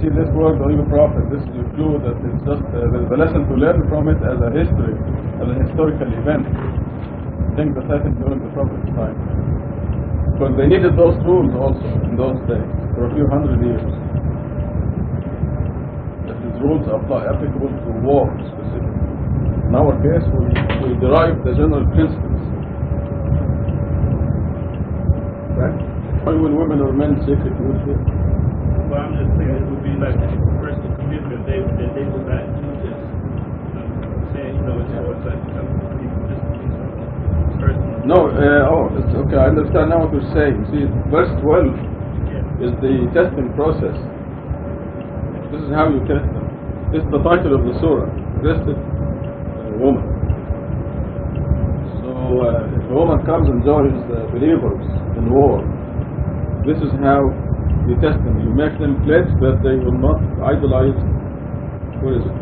see this word, O you prophet, this is a clue that it's just there's a lesson to learn from it as a history, as a historical event. Things that happened during the prophet's time. Because they needed those rules also in those days for a few hundred years. That these rules apply applicable to war specifically. In our case, we derive the general principles. Right? Why will women or men secret use here? Well, I'm just saying it would be like a personal commitment. They would not do this. Saying, it's like just personal. No, it's okay, I understand now what you're saying. See, verse 12 is the testing process. This is how you test them. This is the title of the surah, Tested Woman. So, if a woman comes and joins the believers in war, this is how you test them. You make them pledge that they will not idolize, what is it?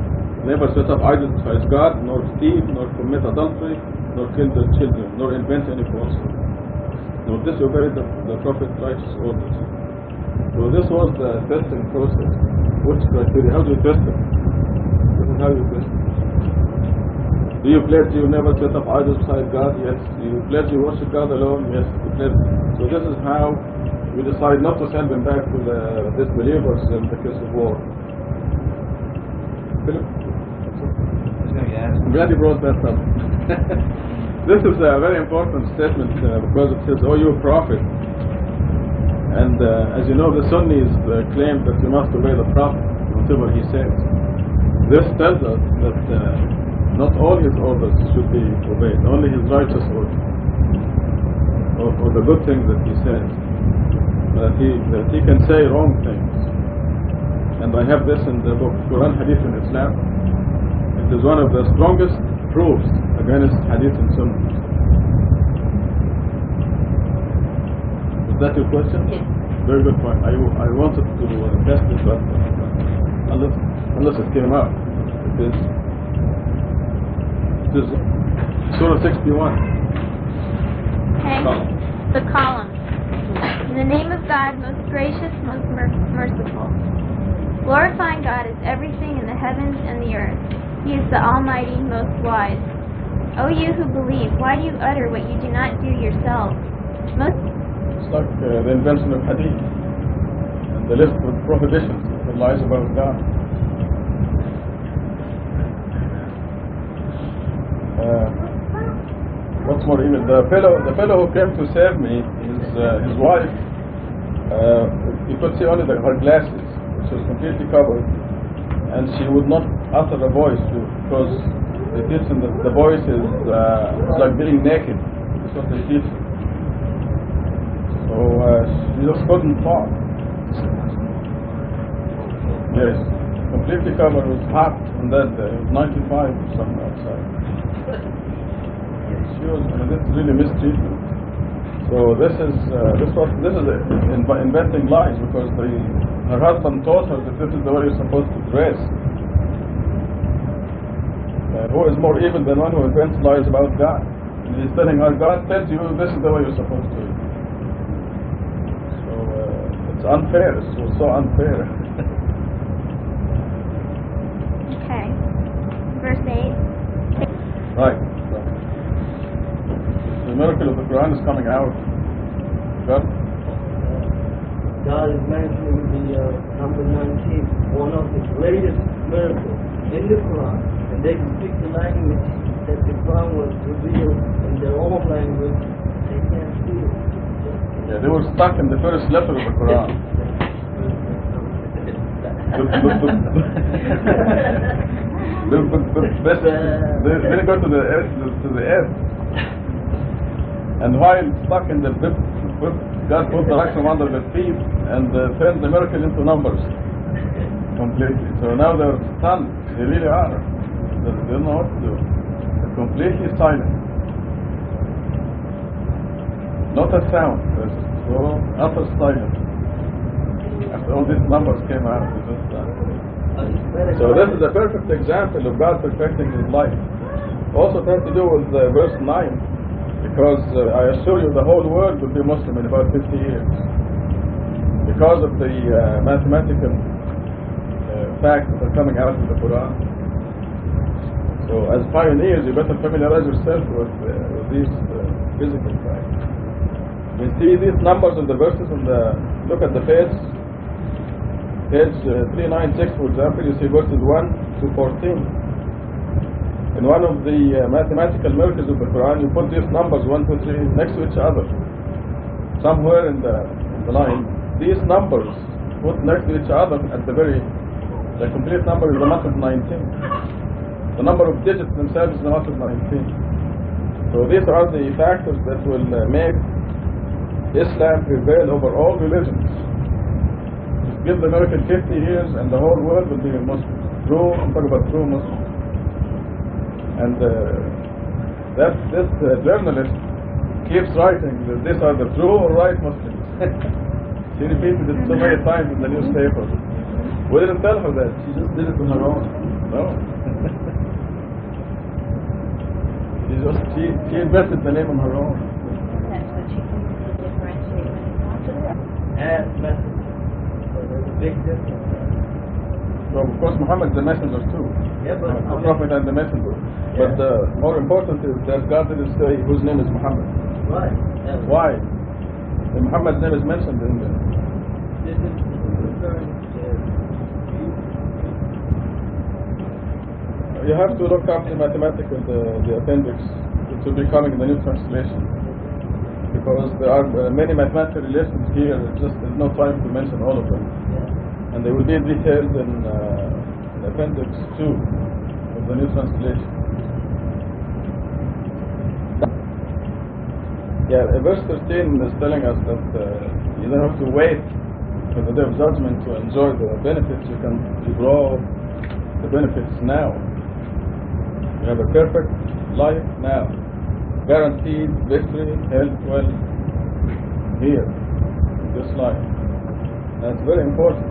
Never set up idols besides God, nor steal, nor commit adultery, nor kill their children, nor invent any falsehood, nor disobey the Prophet's righteous orders. So this was the testing process. Which criteria? How do you test it? This is how you test it. Do you pledge you never set up idols beside God? Yes. Do you pledge you worship God alone? Yes. You pledge. So this is how we decide not to send them back to the disbelievers in the case of war. Philip? I'm glad you brought that up. This is a very important statement because it says, "Oh, you prophet." And as you know, the Sunnis claim that you must obey the Prophet, whatever he says. This tells us that not all his orders should be obeyed, only his righteous orders, or the good things that he says. That he can say wrong things. And I have this in the book, Quran Hadith in Islam. It is one of the strongest proofs against Hadith and Sunnah. Is that your question? Yes. Very good point. I wanted to test it, but unless it came out. It is Surah 61. Okay. The column. In the name of God, most gracious, most merciful. Glorifying God is everything in the heavens and the earth. He is the Almighty, most wise. O you who believe, why do you utter what you do not do yourselves? It's like the invention of Hadith and the list of prohibitions that lies about God. What's more, even the fellow who came to save me, his wife, you could see only her glasses, which was completely covered, and she would not utter a voice because they teach them that the voice is like being naked. That's what they teach. So she just couldn't talk. Yes, completely covered. It was hot on that day. It was 95 or something outside. She was, this is really mistreatment. So this is inventing lies because her husband taught her that this is the way you're supposed to dress. Who is more evil than one who invents lies about God? And he's telling her, God tells you this is the way you're supposed to. So it's unfair. It's so unfair. Okay. Verse 8. Right. The miracle of the Quran is coming out. God is mentioning the number 19, one of the greatest miracles in the Quran. And they can speak the language that the Quran was revealed in their own language. They can't see it. Yeah, they were stuck in the first letter of the Quran. They go to the end. And while stuck in the bib, God put the Raksham under their feet and turned the miracle into numbers completely. So now they're stunned. They really are. They don't know what to do. They're completely silent. Not a sound. So utter silence. After all these numbers came out, they just So this is a perfect example of God perfecting His life. Also it has to do with verse 9. Because I assure you the whole world will be Muslim in about 50 years. Because of the mathematical facts that are coming out of the Quran. So as pioneers, you better familiarize yourself with these physical facts. You see these numbers in the verses on the, look at the page 396 for example, you see verses 1 to 14. In one of the mathematical miracles of the Quran, you put these numbers 1, 2, 3 next to each other. Somewhere in the line, these numbers put next to each other at the complete number is the math of 19. The number of digits themselves is the math of 19. So these are the factors that will make Islam prevail over all religions. Just give the miracle 50 years and the whole world will be Muslim. True, I'm talking about true Muslims. And this journalist keeps writing that these are the true or right Muslims. She repeated it so many times in the newspaper. We didn't tell her that. She just did it on her own. No. She invented the name on her own. That's what she can differentiate when it comes to that. And message. So there's a big difference. So of course Muhammad is the messenger too. Yeah, but The prophet and the messenger. But more important is that God didn't say whose name is Muhammad. right. Why? And Muhammad's name is mentioned in there. This is referring to You have to look up the mathematical, the appendix. It will be coming in the new translation. Because there are many mathematical relations here, there's no time to mention all of them. And they will be detailed in appendix 2 of the new translation. Yeah, verse 13 is telling us that you don't have to wait for the day of judgment to enjoy the benefits. You can grow the benefits now. You have a perfect life now. Guaranteed victory, health, wealth, here, in this life. That's very important.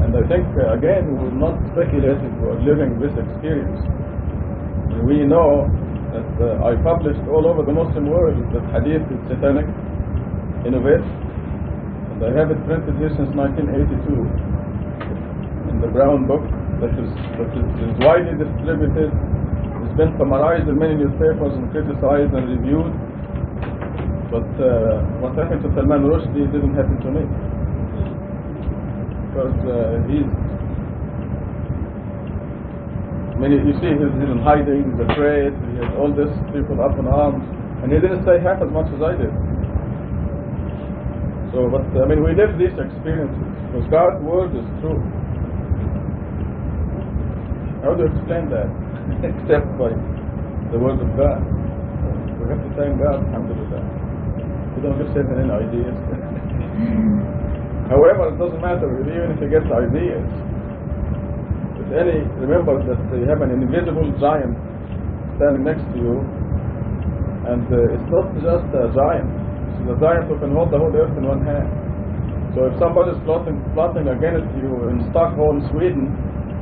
And I think, again, we will not speculate if we are living this experience. We know that I published all over the Muslim world that hadith is satanic, innovative, and I have it printed here since 1982 in the brown book that is widely distributed. It's been summarized in many newspapers and criticized and reviewed. But what happened to Salman Rushdie didn't happen to me. Because you see he's in hiding, he's afraid, he has all these people up in arms, and he didn't say half as much as I did. So, but we live these experiences, because God's word is true. How do you explain that? Except by the word of God. We have to thank God, alhamdulillah. We don't just have any ideas. However, it doesn't matter, even if you get ideas. Remember that you have an invisible giant standing next to you, and it's not just a giant. It's a giant who can hold the whole earth in one hand. So if somebody is plotting against you in Stockholm, Sweden,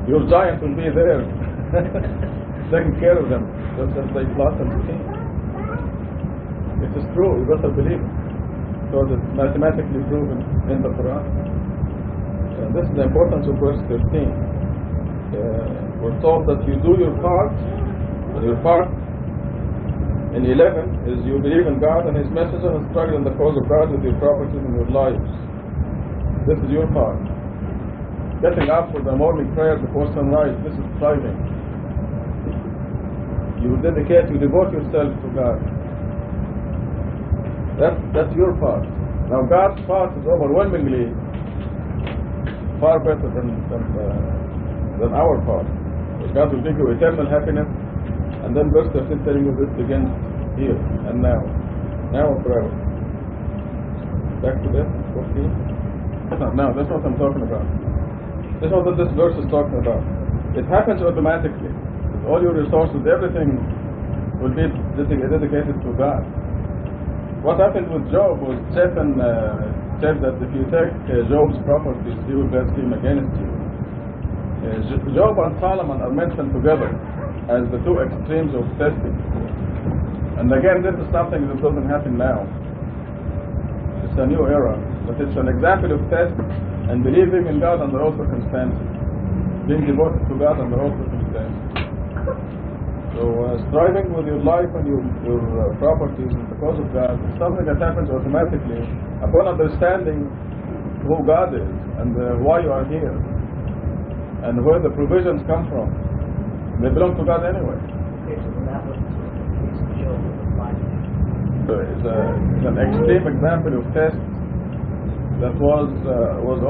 your giant will be there, taking care of them, just as they plot and scheme. It is true, you better believe it, because it's mathematically proven in the Quran. This is the importance of verse 13. We're told that you do your part. Your part in 11 is you believe in God and His messenger and struggle in the cause of God with your properties and your lives. This is your part. Getting up for the morning prayer before sunrise, this is striving. You devote yourself to God. That's your part. Now God's part is overwhelmingly far better than our part. God will give you eternal happiness, and then verse 13 telling you this begins here and now and forever. Back to that 14. Now that's what I'm talking about. That's what this verse is talking about. It happens automatically. All your resources, everything will be dedicated to God. What happened with Job was Satan said that if you take Job's properties, he will bless him against you. Job and Solomon are mentioned together as the two extremes of testing. And again, this is something that doesn't happen now. It's a new era, but it's an example of test and believing in God under all circumstances. being devoted to God under all circumstances. So striving with your life and your properties because of God is something that happens automatically upon understanding who God is and why you are here and where the provisions come from. They belong to God anyway. Okay, so that was show life. So it's an extreme example of test that was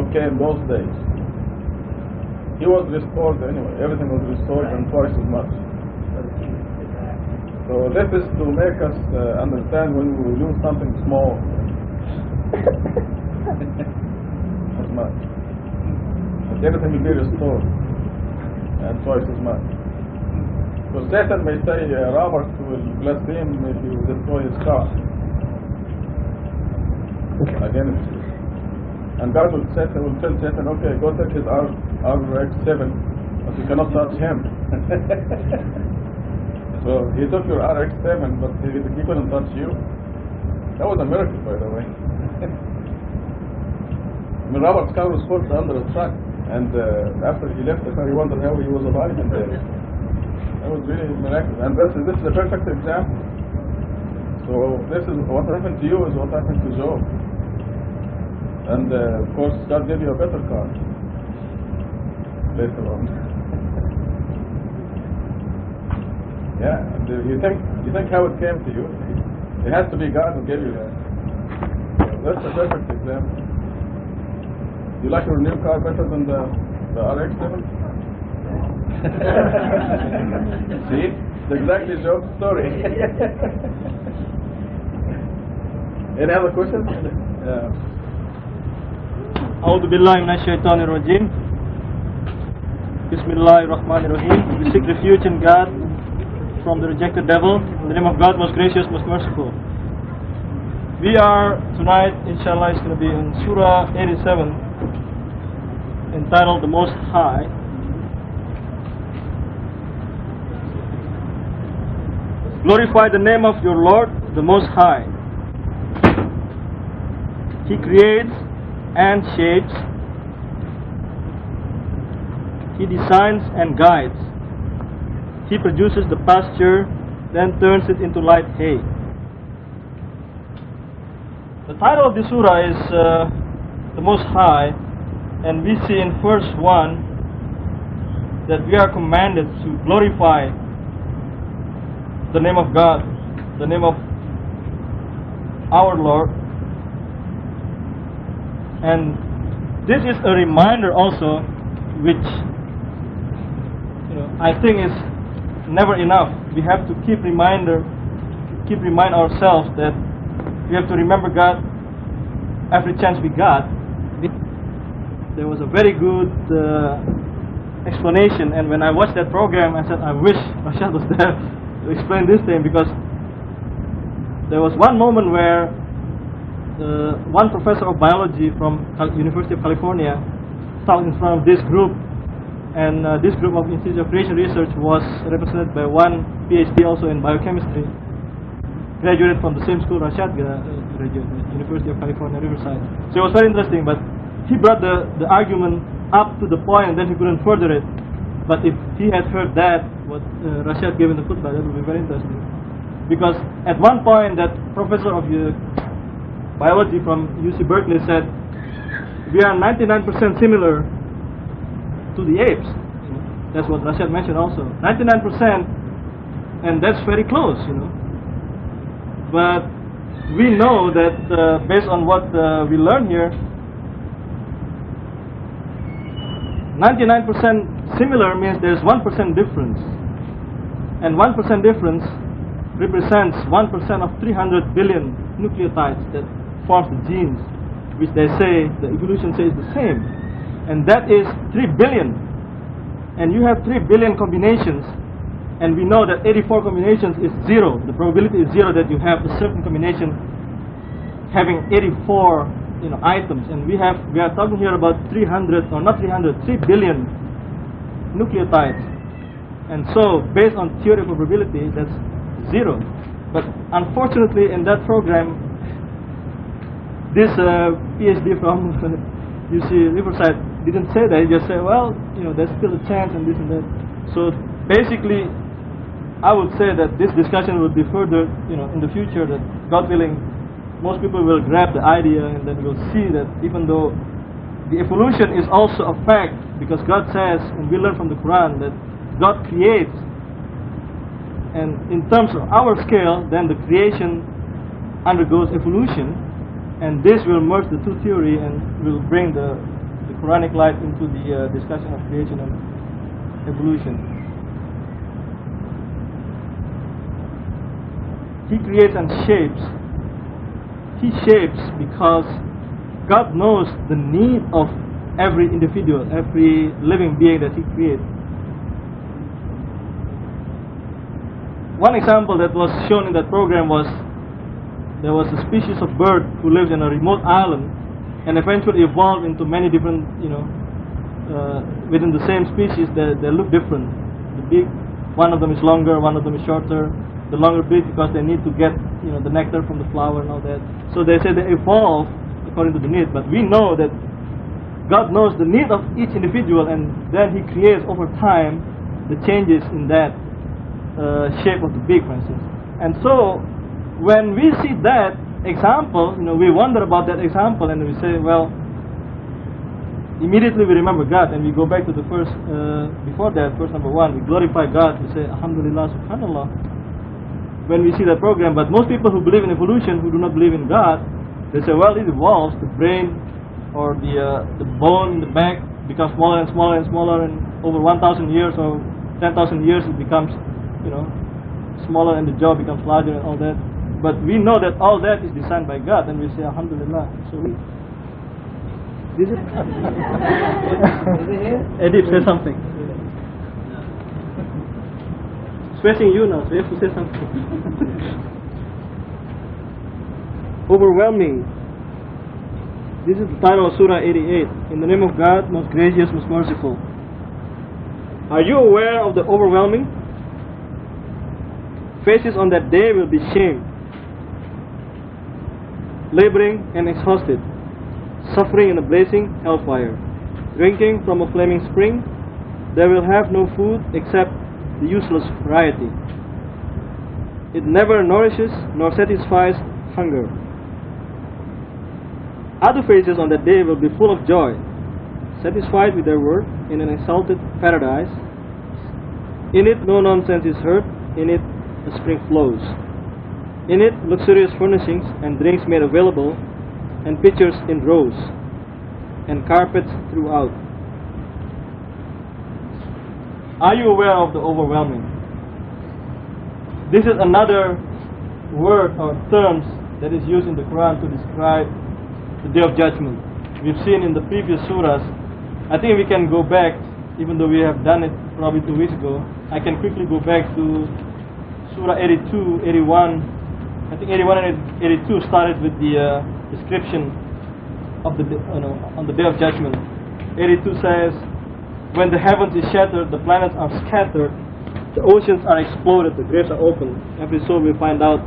okay in those days. He was restored anyway. Everything was restored and twice as much. So this is to make us understand when we lose something small. As much. But everything will be restored and twice as much. So Satan may say Robert will blaspheme if you destroy his car against you. And God will tell Satan, okay, go take his RX-7, but you cannot touch him. So he took your RX-7, but he couldn't touch you. That was a miracle, by the way. I mean, Robert's car was put under a truck, and after he left the car, he wondered how he was alive in there. That was really miraculous, and this is a perfect example. So this is what happened to you is what happened to Job, and of course God gave you a better car later on. Yeah, and you think how it came to you? It has to be God who gave you that. So that's a perfect example. You like your new car better than the RX-7? See? It's exactly Job's story. Any other questions? Yeah. أعوذ بالله من الشيطان الرجيم. بسم الله الرحمن الرحيم. We seek refuge in God from the rejected devil. In the name of God, most gracious, most merciful. We are tonight, inshallah, it's going to be in Surah 87, entitled The Most High. Glorify the name of your Lord, the Most High. He creates and shapes. He designs and guides. He produces the pasture, then turns it into light hay. The title of the surah is The Most High, and we see in verse 1 that we are commanded to glorify the name of God, the name of our Lord. And this is a reminder also, which I think is never enough. We have to keep remind ourselves that we have to remember God every chance we got. There was a very good explanation, and when I watched that program, I said, I wish Rashad was there to explain this thing, because there was one moment where one professor of biology from University of California talked in front of this group, and this group of Institute of Creation Research was represented by one PhD also in biochemistry, graduated from the same school Rashad graduated, University of California, Riverside. So it was very interesting, but he brought the argument up to the point, and then he couldn't further it. But if he had heard that, what Rashad gave in the khutbah, that would be very interesting. Because at one point, that professor of biology from UC Berkeley said, we are 99% similar to the apes. That's what Rashad mentioned also. 99%, and that's very close, But we know that based on what we learn here, 99% similar means there's 1% difference. And 1% difference represents 1% of 300 billion nucleotides that forms the genes, which they say, the evolution says the same. And that is 3 billion. And you have 3 billion combinations, and we know that 84 combinations is 0. The probability is 0 that you have a certain combination having 84 items, and we are talking here about 3 billion nucleotides. And so based on theory of probability, that's 0. But unfortunately in that program, this PhD from UC Riverside didn't say that. He just said, well, there's still a chance and this and that. So basically, I would say that this discussion will be further, in the future, that God willing, most people will grab the idea and then we'll see that even though the evolution is also a fact, because God says, and we learn from the Quran, that God creates, and in terms of our scale, then the creation undergoes evolution, and this will merge the two theory and will bring the Quranic light into the discussion of creation and evolution. He creates and shapes. He shapes because God knows the need of every individual, every living being that He creates. One example that was shown in that program was there was a species of bird who lives in a remote island and eventually evolved into many different, within the same species, they look different. The beak, one of them is longer, one of them is shorter. The longer beak because they need to get the nectar from the flower and all that. So they say they evolve according to the need. But we know that God knows the need of each individual, and then He creates over time the changes in that shape of the beak, for instance. And so when we see that example, we wonder about that example, and we say, well, immediately we remember God, and we go back to the first, before that, verse number 1, we glorify God, we say, Alhamdulillah, Subhanallah, when we see that program. But most people who believe in evolution, who do not believe in God, they say, well, it evolves, the brain or the bone in the back becomes smaller and smaller and smaller, and over 1,000 years or 10,000 years it becomes, smaller, and the jaw becomes larger and all that. But we know that all that is designed by God, and we say, Alhamdulillah. So this is Edip, say something. Stressing you now, so you have to say something. Overwhelming. This is the title of Surah 88. In the name of God, most gracious, most merciful. Are you aware of the overwhelming? Faces on that day will be shamed, laboring and exhausted, suffering in a blazing hellfire, drinking from a flaming spring. They will have no food except the useless variety. It never nourishes nor satisfies hunger. Other faces on that day will be full of joy, satisfied with their work in an exalted paradise. In it no nonsense is heard, in it a spring flows. In it luxurious furnishings and drinks made available, and pitchers in rows, and carpets throughout. Are you aware of the overwhelming? This is another word or terms that is used in the Quran to describe the Day of Judgment. We've seen in the previous surahs. I think we can go back, even though we have done it probably 2 weeks ago. I can quickly go back to Surah 82, 81. I think 81 and 82 started with the description of the on the Day of Judgment. 82 says, when the heavens is shattered, the planets are scattered, the oceans are exploded, the graves are opened. Every soul will find out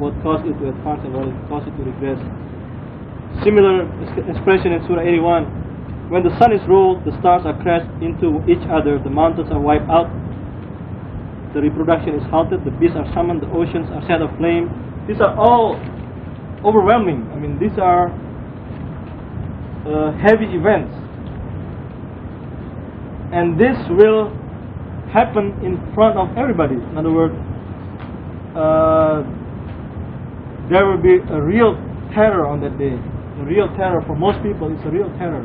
what caused it to advance and what caused it to regress. Similar expression in Surah 81. When the sun is rolled, the stars are crashed into each other, the mountains are wiped out, the reproduction is halted, the beasts are summoned, the oceans are set aflame. These are all overwhelming. I mean, these are heavy events. And this will happen in front of everybody. In other words, there will be a real terror on that day. A real terror for most people is a real terror,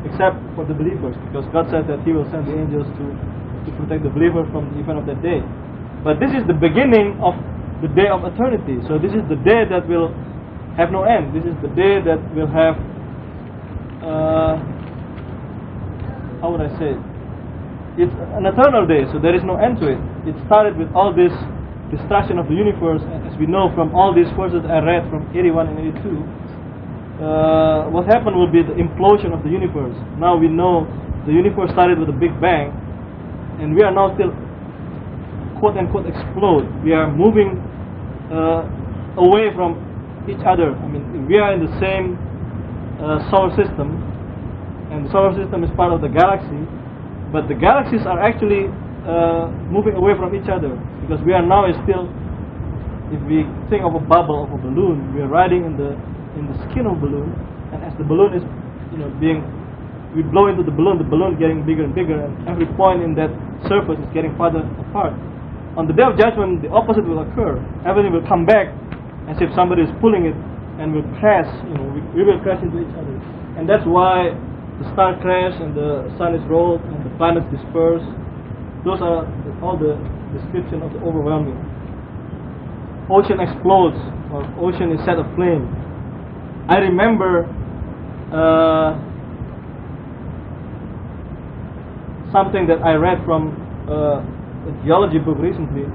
except for the believers, because God said that He will send the angels to protect the believer from the event of that day. But this is the beginning of the day of eternity. So this is the day that will have no end. This is the day that will have, how would I say it? It's an eternal day, so there is no end to it. It started with all this destruction of the universe, as we know from all these verses I read from 81 and 82. What happened will be the implosion of the universe. Now we know the universe started with a big bang, and we are now still quote unquote explode. We are moving away from each other. I mean, we are in the same solar system, and the solar system is part of the galaxy, but the galaxies are actually moving away from each other, because we are now still, if we think of a bubble of a balloon, we are riding in the skin of a balloon, and as the balloon is, we blow into the balloon getting bigger and bigger, and every point in that surface is getting farther apart. On the Day of Judgment, the opposite will occur. Everything will come back as if somebody is pulling it, and will crash. We will crash into each other, and that's why the star crash and the sun is rolled and the planets disperse. Those are all the description of the overwhelming. Ocean explodes, or ocean is set aflame. I remember something that I read from a geology book recently,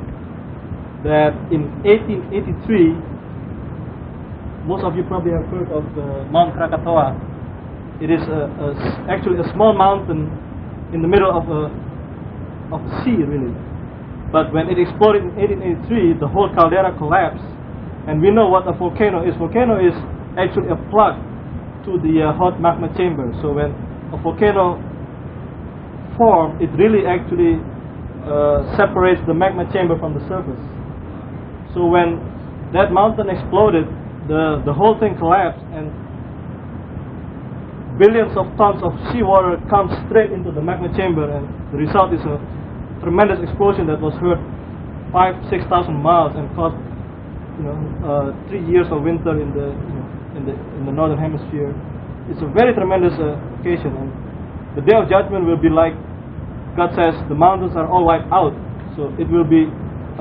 that in 1883, most of you probably have heard of Mount Krakatoa. It is actually a small mountain in the middle of a sea, really. But when it exploded in 1883, the whole caldera collapsed. And we know what a volcano is. Volcano is actually a plug to the hot magma chamber. So when a volcano forms, it really actually separates the magma chamber from the surface. So when that mountain exploded, the whole thing collapsed, and billions of tons of seawater come straight into the magma chamber, and the result is a tremendous explosion that was heard 5,000-6,000 miles and caused 3 years of winter in the northern hemisphere. It's a very tremendous occasion, and the Day of Judgment will be like God says the mountains are all wiped out, so it will be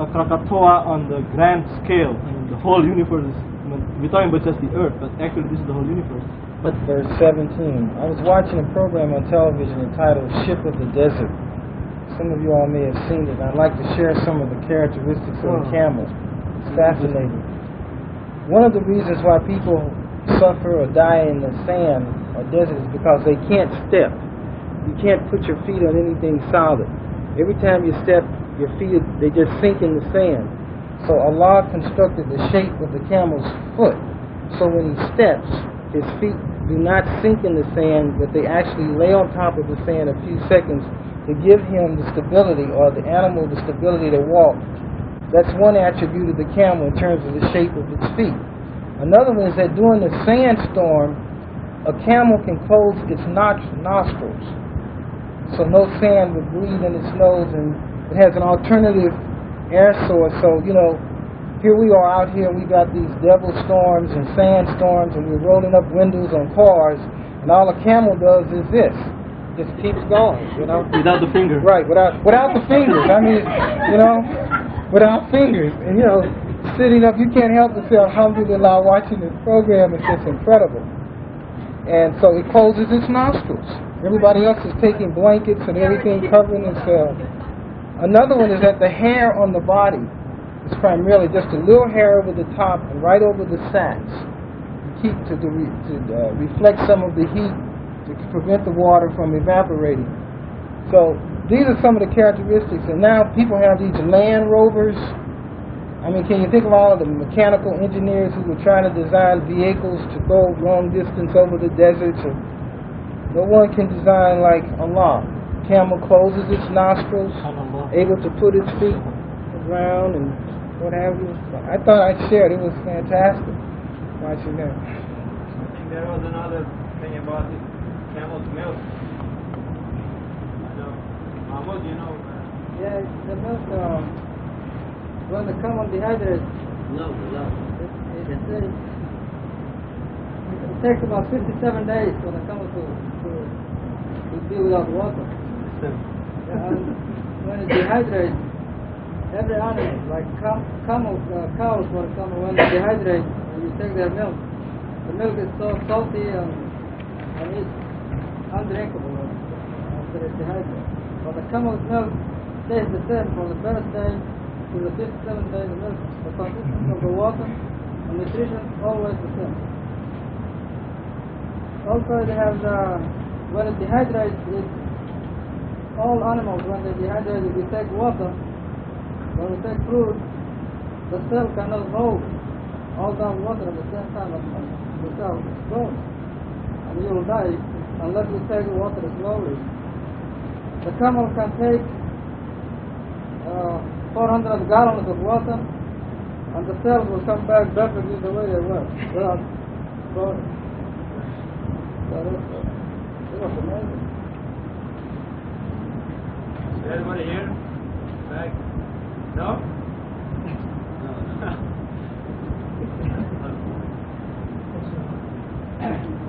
a Krakatoa on the grand scale. The whole universe is, we're talking about just the earth, but actually this is the whole universe. But verse 17, I was watching a program on television entitled Ship of the Desert. Some of you all may have seen it. I'd like to share some of the characteristics of the camel. It's fascinating. One of the reasons why people suffer or die in the sand or desert is because they can't step. You can't put your feet on anything solid. Every time you step, your feet, they just sink in the sand. So Allah constructed the shape of the camel's foot. So when he steps, his feet do not sink in the sand, but they actually lay on top of the sand a few seconds to give him the stability, or the animal the stability to walk. That's one attribute of the camel in terms of the shape of its feet. Another one is that during the sandstorm, a camel can close its nostrils, so no sand would breathe in its nose, and it has an alternative air source. So, here we are out here, we got these devil storms and sandstorms, and we're rolling up windows on cars, and all a camel does is this. Just keeps going, Without the finger. Right, without the fingers. I mean, without fingers. And, sitting up, you can't help but say, alhamdulillah, watching this program is just incredible. And so it closes its nostrils. Everybody else is taking blankets and everything, covering themselves. Another one is that the hair on the body is primarily just a little hair over the top and right over the sacs to reflect some of the heat, to prevent the water from evaporating. So these are some of the characteristics. And now people have these Land Rovers. I mean, can you think of all of the mechanical engineers who were trying to design vehicles to go long distance over the deserts? And no one can design like Allah. Camel closes its nostrils, able to put its feet around and what have you. I thought I'd share it. It was fantastic watching that. I think there was another thing about it. Camel's milk. Mahmoud, Yeah, the milk, when the camel dehydrates, it takes about 57 days for the camel to be without water. Yeah, and when it dehydrates, every animal, like cows, for example, when they dehydrate, you take their milk. The milk is so salty and it's undrinkable after it dehydrates. But the camel's milk stays the same from the first day to the 57th day. The consistency of the water and nutrition always the same. Also, they have when it dehydrates, all animals, when they dehydrate, if you take water, when we take fruit, the cell cannot hold all that water at the same time. The cell explodes, and you will die unless you take the water slowly. The camel can take 400 gallons of water, and the cells will come back perfectly the way they were, without flowing. It was amazing. Is everybody here? Back? No?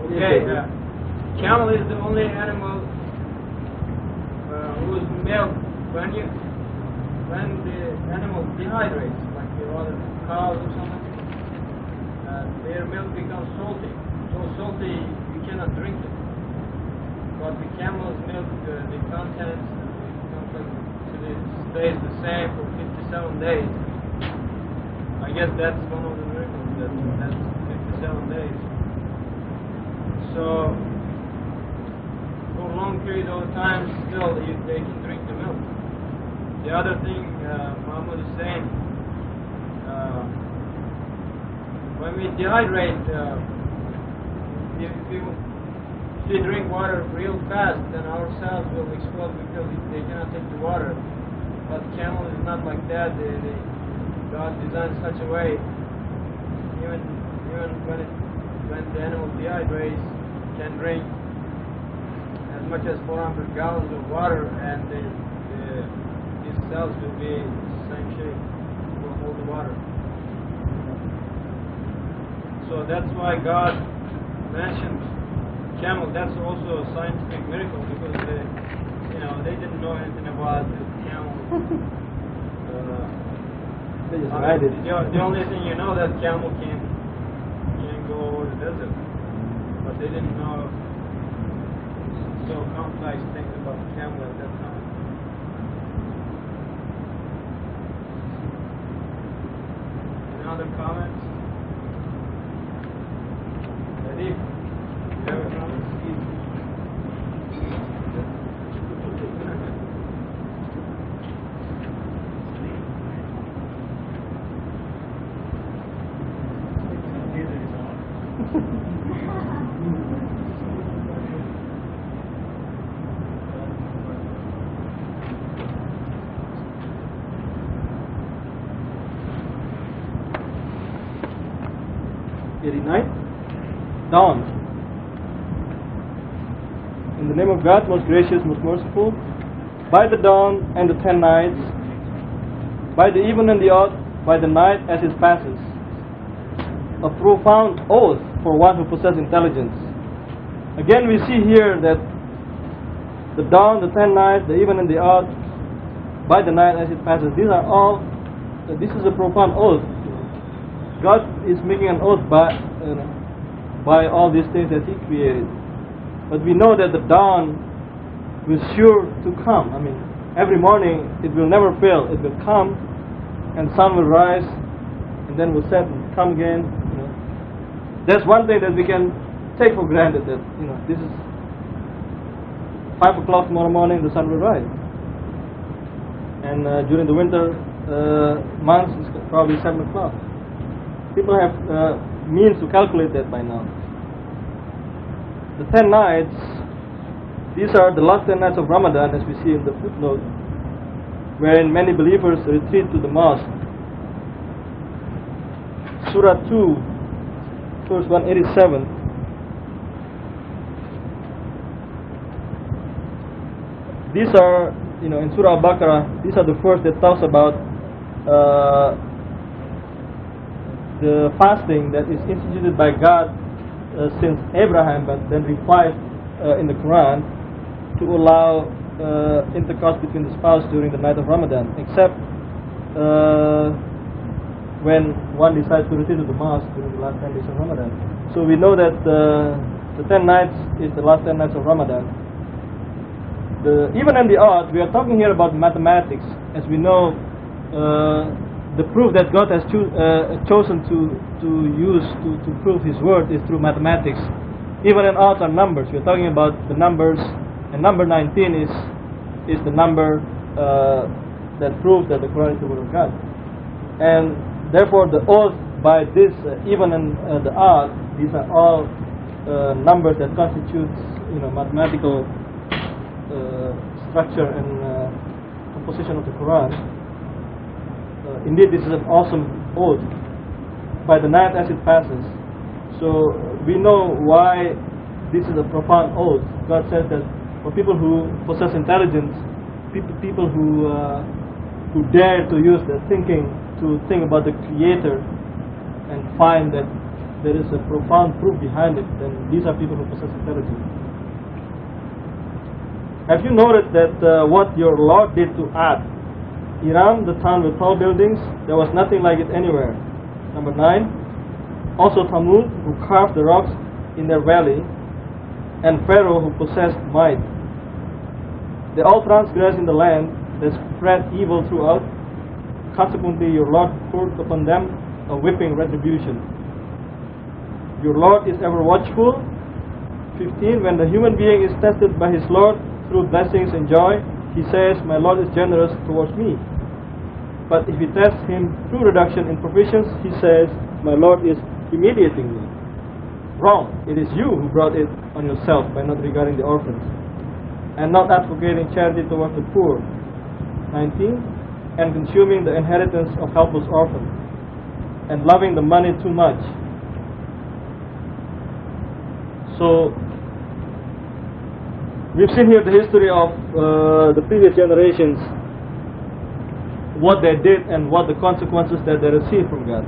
Okay, camel is the only animal whose milk, when the animal dehydrates, like your other cows or something, their milk becomes salty. So salty you cannot drink it. But the camel's milk, the contents stays the same for 57 days. I guess that's one of the miracles, that's 57 days. So, for a long period of time, still they can drink the milk. The other thing Muhammad is saying, when we dehydrate, if we drink water real fast, then our cells will explode because they cannot take the water. But camel is not like that. God designed such a way, even when the animal dehydrates, can drink as much as 400 gallons of water, and his cells will be the same shape, will hold the water. So that's why God mentioned camel. That's also a scientific miracle, because they didn't know anything about the camel. They just ride it. The only thing you know that camel can go over the desert. But they didn't know so complex things about the camel at that time. Any other comments? Ready? You have a comment? 89. Dawn. In the name of God, most gracious, most merciful, by the dawn and the 10 nights, by the even and the odd, by the night as it passes, a profound oath for one who possesses intelligence. Again, we see here that the dawn, the 10 nights, the even and the odd, by the night as it passes, these are all, this is a profound oath. God is making an oath by all these things that He created. But we know that the dawn will sure to come. I mean, every morning it will never fail. It will come, and sun will rise, and then will set and come again. That's one thing that we can take for granted, that this is 5 o'clock tomorrow morning, the sun will rise. And during the winter months, it's probably 7 o'clock. People have means to calculate that by now. The 10 nights, these are the last 10 nights of Ramadan, as we see in the footnote, wherein many believers retreat to the mosque. Surah 2, verse 187. These are, in Surah Al-Baqarah, these are the verse that talks about the fasting that is instituted by God since Abraham, but then revised in the Quran to allow intercourse between the spouse during the night of Ramadan, except when one decides to return to the mosque during the last 10 days of Ramadan. So we know that the 10 nights is the last 10 nights of Ramadan. The even and the odd, we are talking here about mathematics. As we know, the proof that God has chosen to use to prove His word is through mathematics. Even and odd are numbers. We are talking about the numbers, and number 19 is the number that proves that the Quran is the word of God. And therefore, the oath by this even and the odd, these are all numbers that constitute mathematical structure and composition of the Quran, indeed this is an awesome oath. By the night as it passes, so we know why this is a profound oath. God says that for people who possess intelligence, people who dare to use their thinking to think about the Creator and find that there is a profound proof behind it, then these are people who possess intelligence. Have you noticed that what your Lord did to Ad, Iram, the town with tall buildings, there was nothing like it anywhere. Number 9, also Thamud, who carved the rocks in their valley, and Pharaoh, who possessed might. They all transgressed in the land, they spread evil throughout. Consequently, your Lord poured upon them a whipping retribution. Your Lord is ever watchful. 15, when the human being is tested by his Lord through blessings and joy, he says, my Lord is generous towards me. But if he tests him through reduction in provisions, he says, my Lord is humiliating me. Wrong. It is you who brought it on yourself by not regarding the orphans and not advocating charity towards the poor. 19, and consuming the inheritance of helpless orphans and loving the money too much. So we've seen here the history of the previous generations, what they did and what the consequences that they received from God.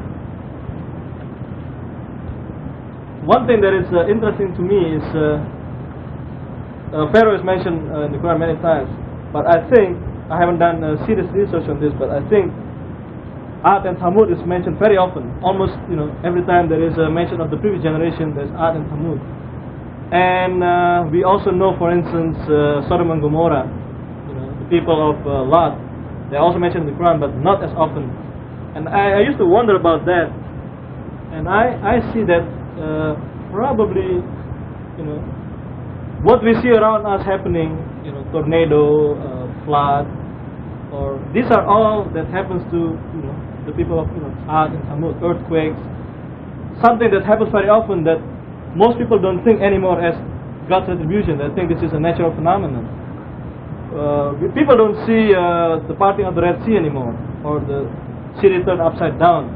One thing that is interesting to me is Pharaoh is mentioned in the Quran many times, but I think, I haven't done serious research on this, but I think Ad and Thamud is mentioned very often. Almost, every time there is a mention of the previous generation, there's Ad and Thamud. And we also know, for instance, Sodom and Gomorrah, the people of Lot, they also mentioned in the Quran, but not as often. And I used to wonder about that, and I see that probably, what we see around us happening, tornado, flood, or these are all that happens to the people of Ad and Thamud, earthquakes, something that happens very often that most people don't think anymore as God's retribution. They think this is a natural phenomenon. People don't see the parting of the Red Sea anymore, or the city turned upside down.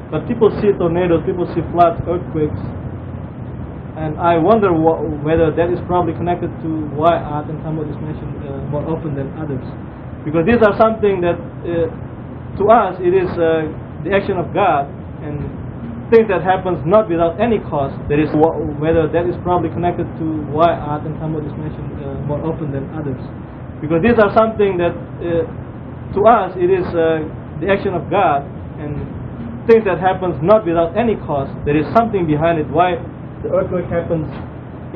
But people see tornadoes, people see floods, earthquakes, and I wonder whether that is probably connected to why Ad and Thamud is mentioned more often than others. Because these are something that, to us, it is the action of God, and things that happens not without any cause. There is whether that is probably connected to why Ad and Thamud is mentioned more often than others. Because these are something that, to us, it is the action of God, and things that happens not without any cause. There is something behind it. Why the earthquake happens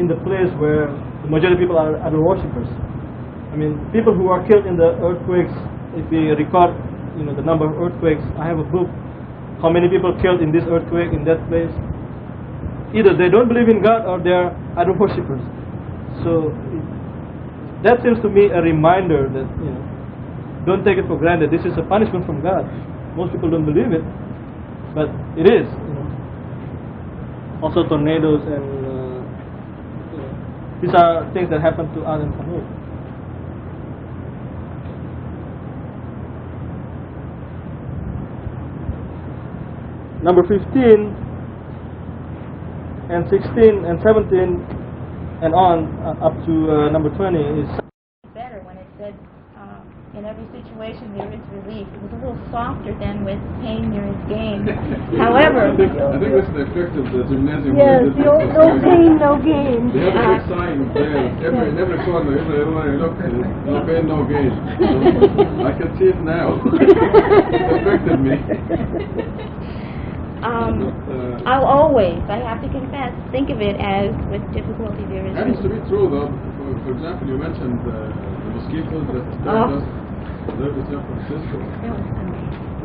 in the place where the majority of people are idol worshippers. I mean, people who are killed in the earthquakes, if we record, the number of earthquakes, I have a book, how many people killed in this earthquake, in that place. Either they don't believe in God or they are idol worshippers. So that seems to me a reminder that, don't take it for granted. This is a punishment from God. Most people don't believe it, but it is. Also tornadoes and these are things that happen to Ad and Thamud. Number 15 and 16 and 17 and on up to number 20 is better when it said in every situation there is relief. It was a little softer than with pain there is gain. However, I think that's the effect of the gymnasium. yes, no pain, no gain. They have a big sign there. In every corner, everywhere you look, no pain, no gain. I can see it now. It affected me. I'll always, I have to confess, think of it as with difficulty there is Happens to be true though. For example, you mentioned the mosquitoes that attacked us there in San Francisco.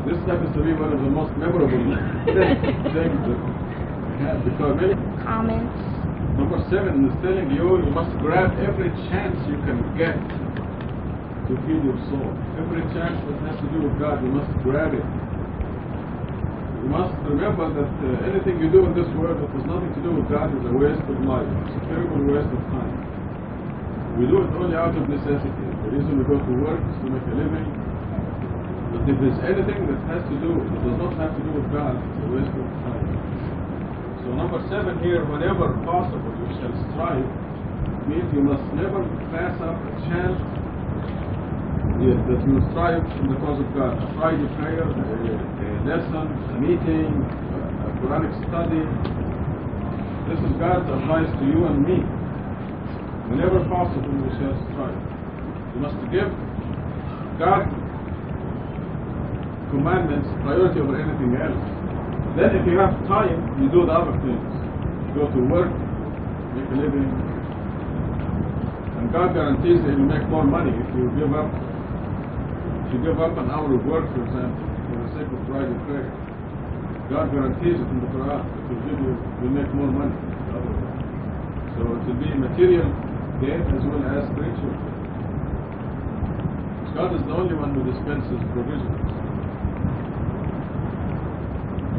This happens to be one of the most memorable things that we have, because many comments. Number 7 is telling you must grab every chance you can get to feed your soul. Every chance that has to do with God, you must grab it. You must remember that anything you do in this world that has nothing to do with God is a waste of life. It's a terrible waste of time. We do it only out of necessity. The reason we go to work is to make a living. But if there's anything that has to do, that does not have to do with God, it's a waste of time. So number 7 here, whenever possible, you shall strive, means you must never pass up a chance that you strive in the cause of God. A Friday prayer, a lesson, a meeting, a Quranic study. This is God's advice to you and me. Whenever possible, we shall strive. You must give God's commandments priority over anything else. Then if you have time, you do the other things. You go to work, make a living, and God guarantees that you'll make more money if you give up an hour of work, for example, for the sake of Friday prayer. God guarantees it in the Quran that you'll make more money. So it will be material gain as well as spiritual gain. God is the only one who dispenses provisions.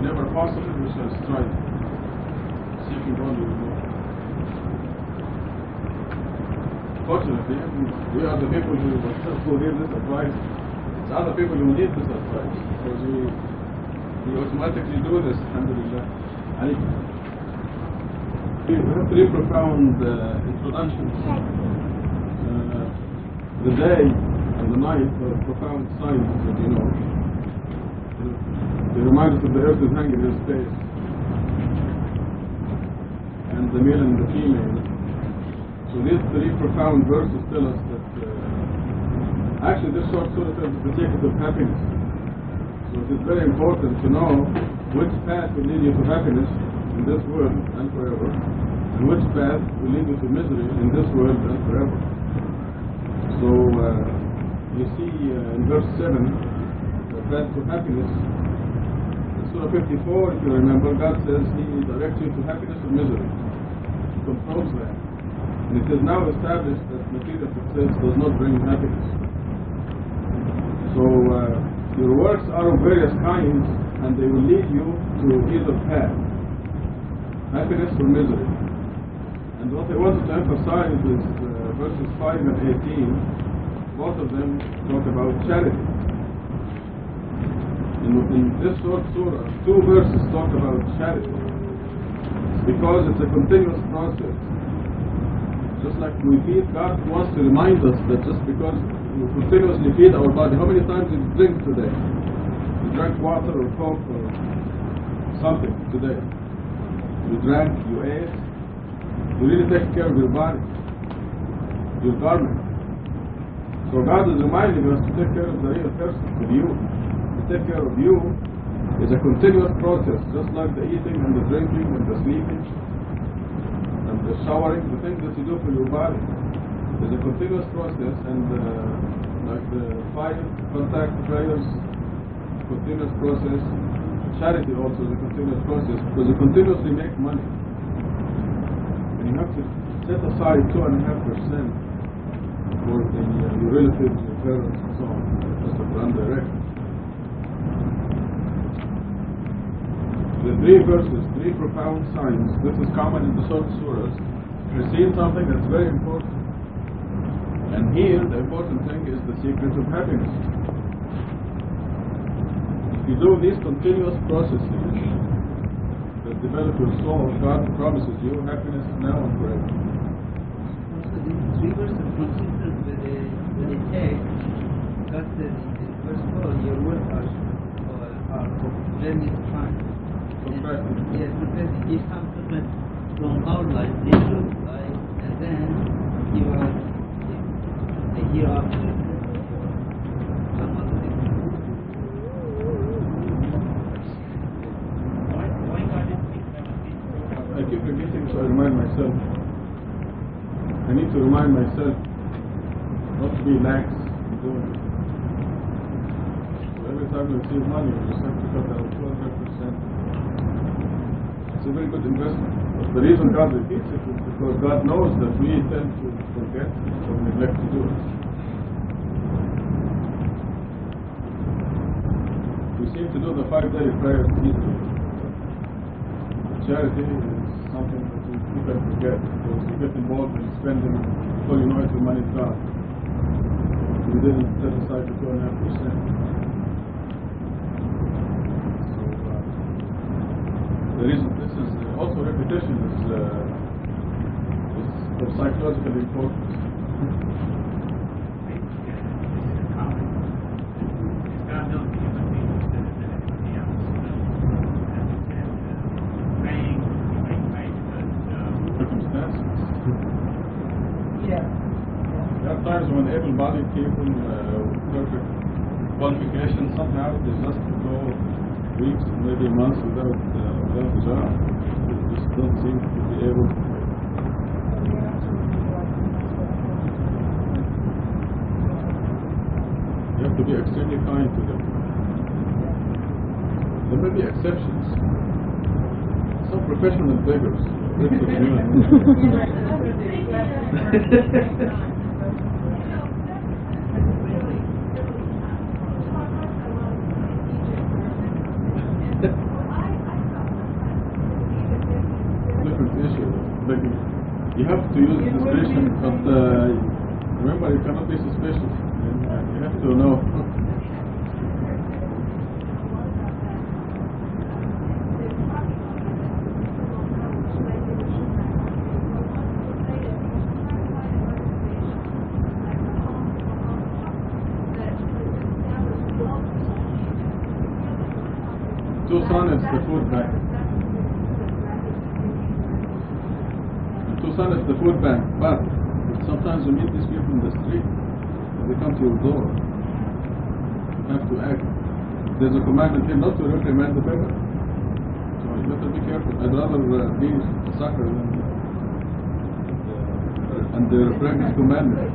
Whenever possible, we shall strive, seeking only more. Fortunately, we are the people who need this advice. It's other people who need this advice, because we automatically do this, alhamdulillah. We have 3 profound introductions. The day and the night are profound signs, as you know. They remind us that the earth is hanging in space, and the male and the female. So these 3 profound verses tell us that actually this short surah tells us the secret of happiness. So it is very important to know which path will lead you to happiness in this world and forever, and which path will lead you to misery in this world and forever. So you see in verse 7, the path to happiness. Surah 54, if you remember, God says He directs you to happiness or misery. He controls that. And it is now established that material success does not bring happiness. So your works are of various kinds, and they will lead you to either path, happiness or misery. And what I wanted to emphasize is verses 5 and 18, both of them talk about charity. In this short surah, 2 verses talk about charity, because it's a continuous process. Just like we feed, God wants to remind us that just because we continuously feed our body, how many times did you drink today? You drank water or Coke or something today. You drank, you ate. You really take care of your body, your garment. So God is reminding us to take care of the real person, of you. Take care of you is a continuous process, just like the eating and the drinking and the sleeping and the showering, the things that you do for your body is a continuous process. And like the 5 contact prayers, continuous process. Charity also is a continuous process, because you continuously make money, and you have to set aside 2.5% for your relatives, your parents, and so on, just like undirect. The 3 verses, 3 profound signs. This is common in the short surahs. You're seeing something that's very important. And here, the important thing is the secret of happiness. If you do these continuous processes that develop your soul, God promises you happiness now and forever. Also, these 3 verses consistent with the text. God says in verse 4, your words are of various kinds. Yes, because if something from our life, they look like, and then you are the hereafter, some other thing. Why God didn't think that would be? I keep repeating, so I remind myself. I need to remind myself not to be lax in doing it. So every time you receive money, you just have to cut down 200%. It's a very good investment. But the reason God repeats it is because God knows that we tend to forget or neglect to do it. We seem to to do the 5 daily prayers easily. Charity is something that you can forget because you get involved in spending before you know it, your money is gone. You didn't set aside the 2.5%. The reason this is also repetition is of psychological importance. Circumstances. Yeah. There are times when able-bodied people with perfect qualifications somehow they just go weeks, maybe months without a job. They just don't seem to be able. You have to be extremely kind to them. There may be exceptions. Some professional beggars. You have to use discretion, but remember you cannot be suspicious. You have to know. Tucson is the food bank. Tucson is the food bank, but sometimes you meet these people in the street. They come to your door. You have to act. There's a commandment here not to reprimand the beggar. So you better be careful. I'd rather be a sucker than and the practice commandment.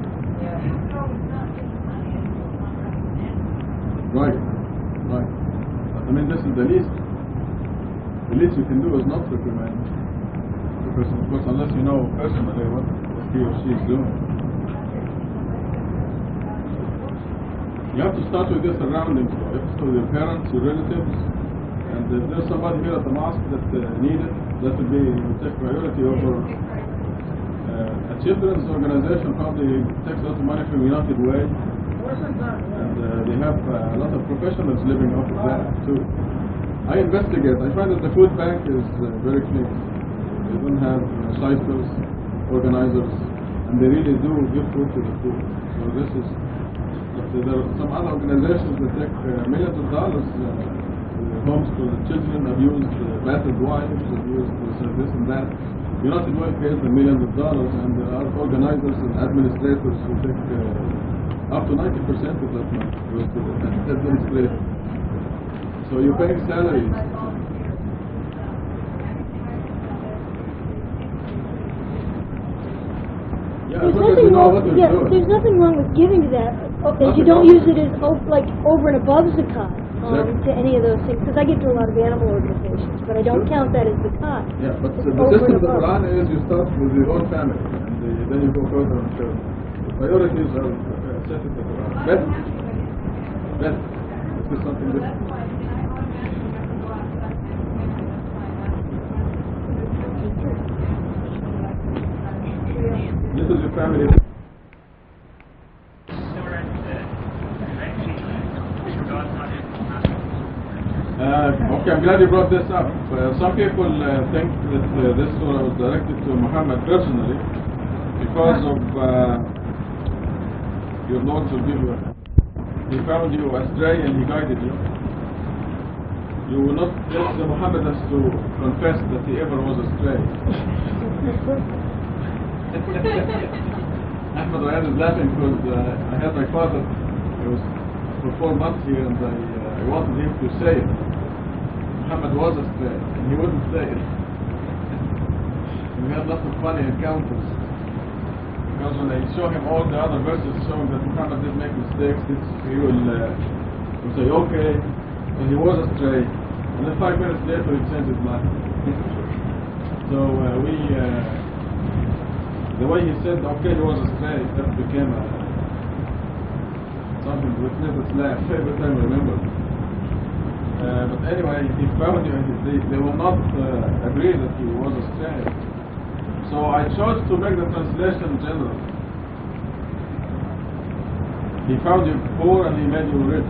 Right. Right. But I mean, this is the least. The least you can do is not reprimand. Because of course, unless you know personally what he or she is doing. You have to start with your surroundings. You have to start with your parents, your relatives, and if there's somebody here at the mosque that need it, that would be take priority over a children's organization. Probably takes a lot of money from United Way, and they have a lot of professionals living off of that too. I investigate. I find that the food bank is very clean. They don't have cycles, organizers, and they really do give food to the poor. So this is. There are some other organizations that take millions of dollars, homes for the children, abused, battered wives, abused this and that. United Way pays the millions of dollars, and there are organizers and administrators who take up to 90% of that money goes to the administrator. So you're paying salaries. Yeah, there's nothing wrong with giving to that. If you don't use it as like over and above zakat to any of those things, because I give to a lot of animal organizations, but I don't count that as zakat. Yeah, but the system of the Quran is you start with your own family, and then you go further and further. The priorities are set in the Quran. Best. This is something different. This is your family. Okay, I'm glad you brought this up. Some people think that this surah was directed to Muhammad personally because of your Lord will give you. He found you astray and he guided you. You will not tell Muhammad has to confess that he ever was astray. Ahmed Rayyan is laughing because I had my father. He was for 4 months here, and I wanted him to say it. Muhammad was astray, and he wouldn't say it. And we had lots of funny encounters because when I show him all the other verses showing that Muhammad did make mistakes, he will say, "Okay, and he was astray," and then 5 minutes later he changed his mind. So the way he said, "Okay, he was astray," that became something with me that's laugh every time I remember. But anyway, he found you, they will not agree that he was a slave. So I chose to make the translation general. He found you poor and he made you rich.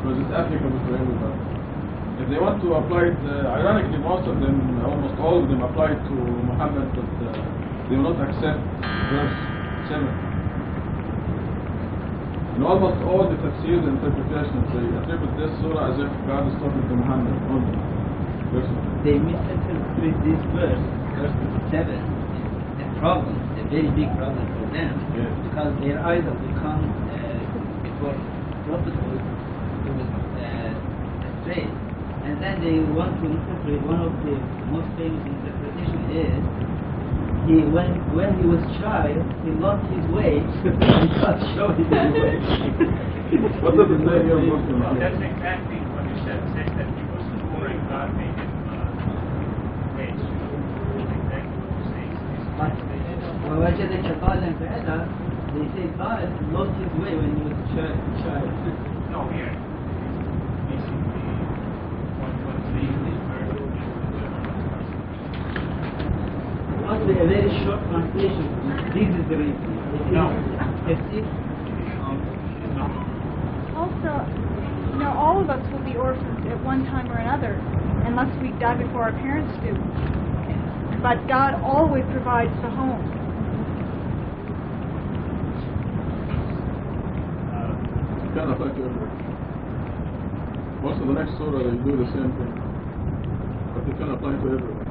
Because it's applicable to everybody. If they want to apply it, ironically most of them, almost all of them apply it to Muhammad, but they will not accept verse 7. In almost all the tafsirs and interpretations, they attribute this surah as if God is talking to Muhammad only. They misinterpret this verse 7, is a problem, a very big problem for them, because their idol become for prophethood who was astray. And then they want to interpret, one of the most famous interpretation is, when he was child, he lost his way, and God showed him his way. What does it say here? Well, that's exactly what it says. It says that he was poor and God made him rich. That's exactly what it says. ووجدك ضالا فهدى. They say God lost his way when he was a child. No, here. Basically, what's the English version? Must be a very short translation. This is the reason. No. Also, all of us will be orphans at one time or another, unless we die before our parents do. But God always provides the home. You can apply to everyone. Most of the next surah they do the same thing, but you can apply to everyone.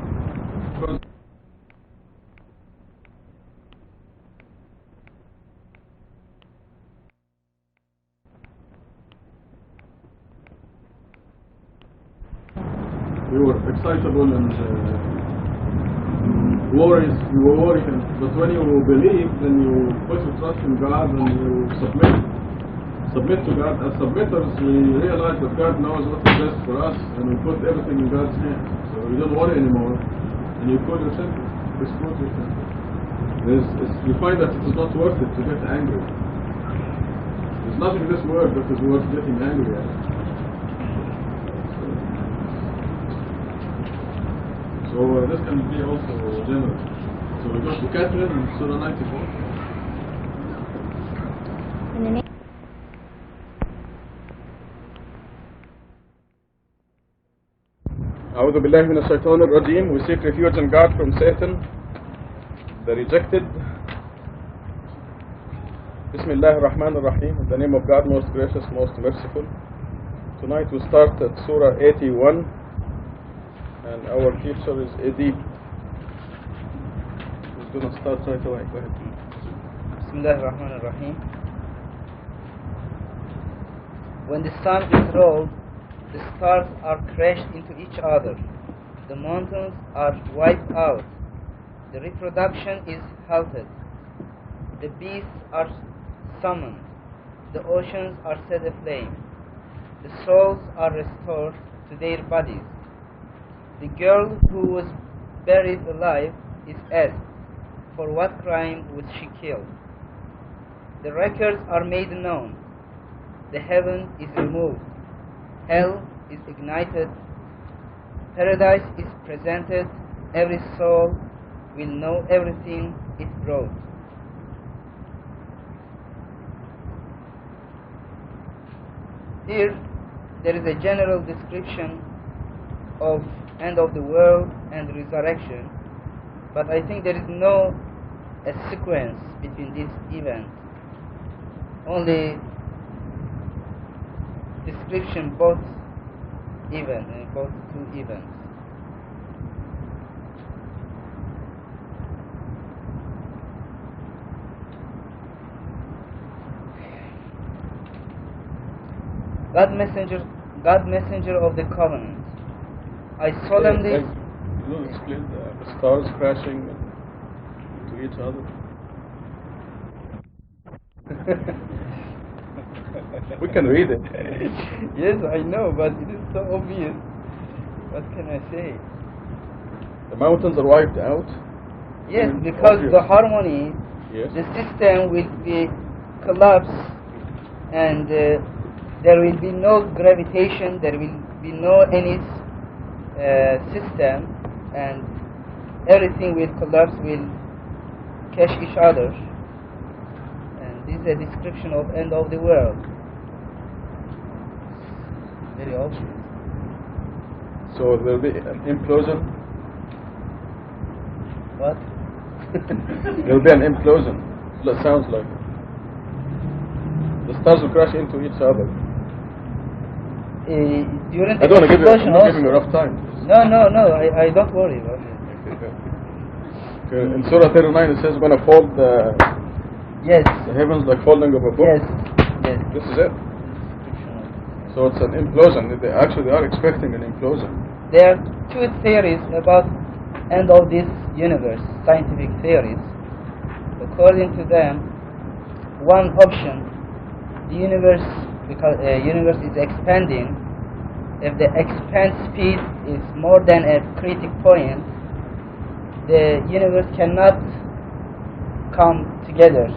Because we were excitable and worried. You were worried, but when you believe, then you put your trust in God and you submit to God. As submitters, we realize that God knows what is best for us, and we put everything in God's hands. So you don't worry anymore, and you put yourself, dispose yourself. You find that it is not worth it to get angry. There's nothing in this world that is worth getting angry at. So this can be also general. So we go to Catherine in Surah 94. In the name أعوذ بالله من الشيطان الرجيم. We seek refuge in God from Satan, the rejected. Bismillah ar-Rahman ar-Rahim. In the name of God, most gracious, most merciful. Tonight we start at Surah 81, and our teacher is Eddie. He's going to start right away. Go ahead. Bismillah ar-Rahman ar-Rahim. When the sun is rolled, the stars are crashed into each other. The mountains are wiped out. The reproduction is halted. The beasts are summoned. The oceans are set aflame. The souls are restored to their bodies. The girl who was buried alive is asked, for what crime was she killed? The records are made known. The heaven is removed. Hell is ignited. Paradise is presented. Every soul will know everything it brought. Here, there is a general description of end of the world and resurrection, but I think there is no a sequence between these events. Only description both two events. God messenger of the covenant, I solemnly. You don't explain the stars crashing to each other. We can read it. Yes, I know, but it is so obvious. What can I say? The mountains are wiped out. Yes, because the harmony, yes, the system will be collapsed, and there will be no gravitation, there will be no any system, and everything will collapse, will catch each other. And this is a description of end of the world. Very obvious. So there will be an implosion. What? There will be an implosion. That sounds like it. The stars will crash into each other. During I the don't want to give explosion you a also. rough time. No, I don't worry about it. Okay, in Surah 39 it says we're going to fold the Yes. heavens like folding of a book. Yes. Yes. This is it. So it's an implosion. They actually are expecting an implosion. There are two theories about end of this universe, scientific theories. According to them, one option, the universe, because universe is expanding, if the expand speed is more than a critical point, the universe cannot come together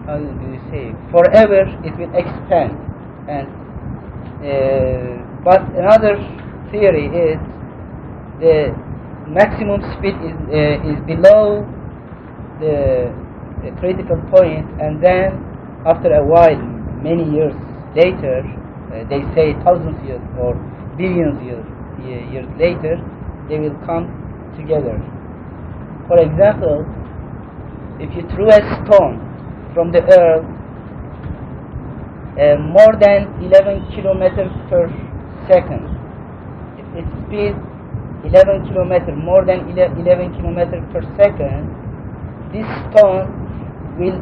how do you say, forever it will expand. And but another theory is the maximum speed is below the critical point, and then after a while, many years later, they say thousands years or billions years later, they will come together. For example, if you threw a stone from the earth more than 11 kilometers per second, if its speed 11 kilometers, more than 11 kilometers per second, this stone will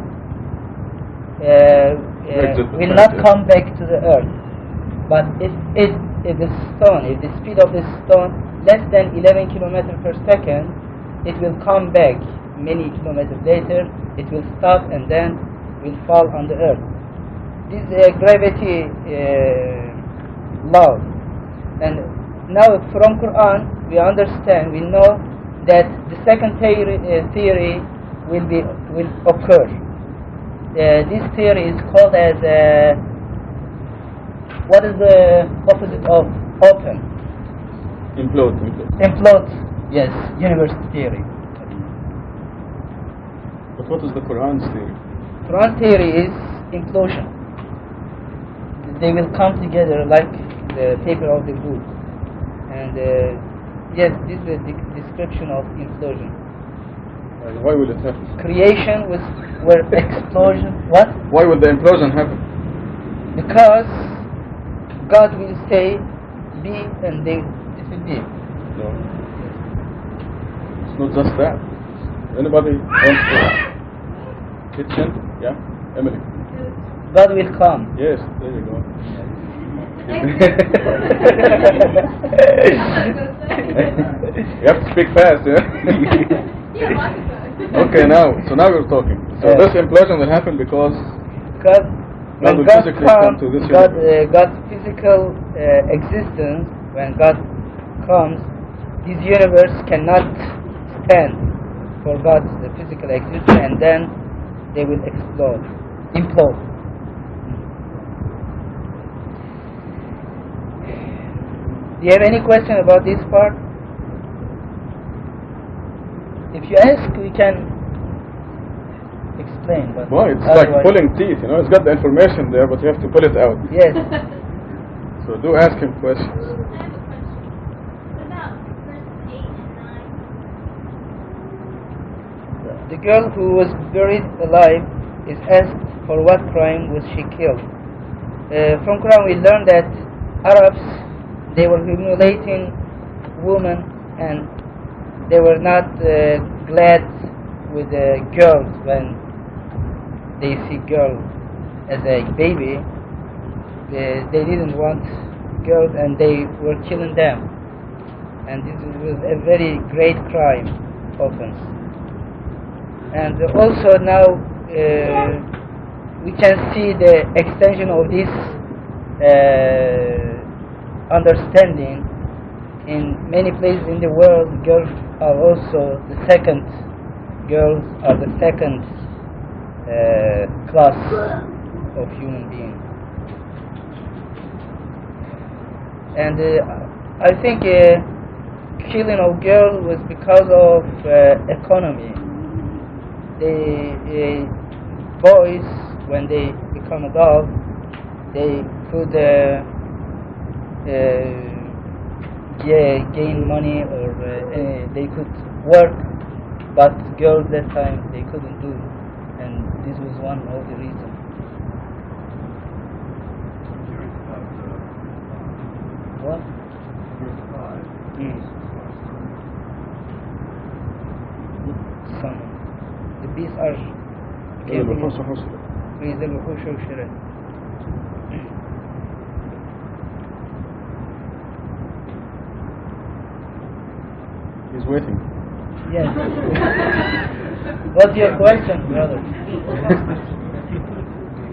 not come back to the earth. But if the speed of the stone less than 11 kilometers per second, it will come back many kilometers later. It will stop and then will fall on the earth. This is a gravity law. And now from Quran we understand, we know that the second theory will occur. This theory is called as what is the opposite of open? Implode. Yes, universe theory. But what is the Quran's theory? Quran theory is implosion. They will come together like the paper of the book. And yes, this is a description of implosion. And why will it happen? Creation was where explosion. What? Why would the implosion happen? Because God will say be, and it will be. No. It's not just that. Anybody wants to kitchen? Yeah? Emily? God will come. Yes, there you go. You have to speak fast, yeah? Okay, now we're talking. So this implosion will happen because when will God physically comes, come to this God's physical existence, when God comes, this universe cannot stand for God's physical existence, and then they will implode. Do you have any question about this part? If you ask, we can explain. But well, it's like pulling teeth, you know. It's got the information there, but you have to pull it out. Yes. So do ask him questions. I have a question. About verses 8 and 9. The girl who was buried alive is asked for what crime was she killed. From Quran we learn that Arabs, they were humiliating women, and they were not glad with the girls when they see girl as a baby. They didn't want girls, and they were killing them. And this was a very great crime, offense. And also now we can see the extension of this understanding. In many places in the world, girls are also the second class of human being. And I think killing of girls was because of economy. The boys, when they become adults, they could gain money, or they could work, but girls that time they couldn't do, and this was one of the reasons. What? Some the beasts are وإذا الوحوش حشرت. He's waiting. Yes. What's your question, brother?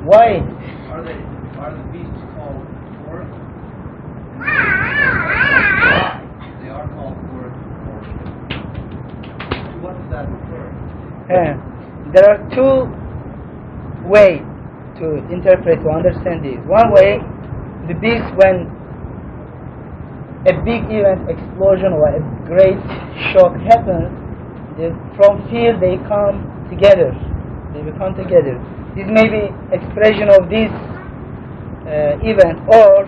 Why? Are the beasts called fourth? They are called fourth. To what does that refer? There are two ways to interpret, to understand this. One way, the beasts, when a big event, explosion or a great shock happens, from fear they come together. They become together. This may be expression of this event, or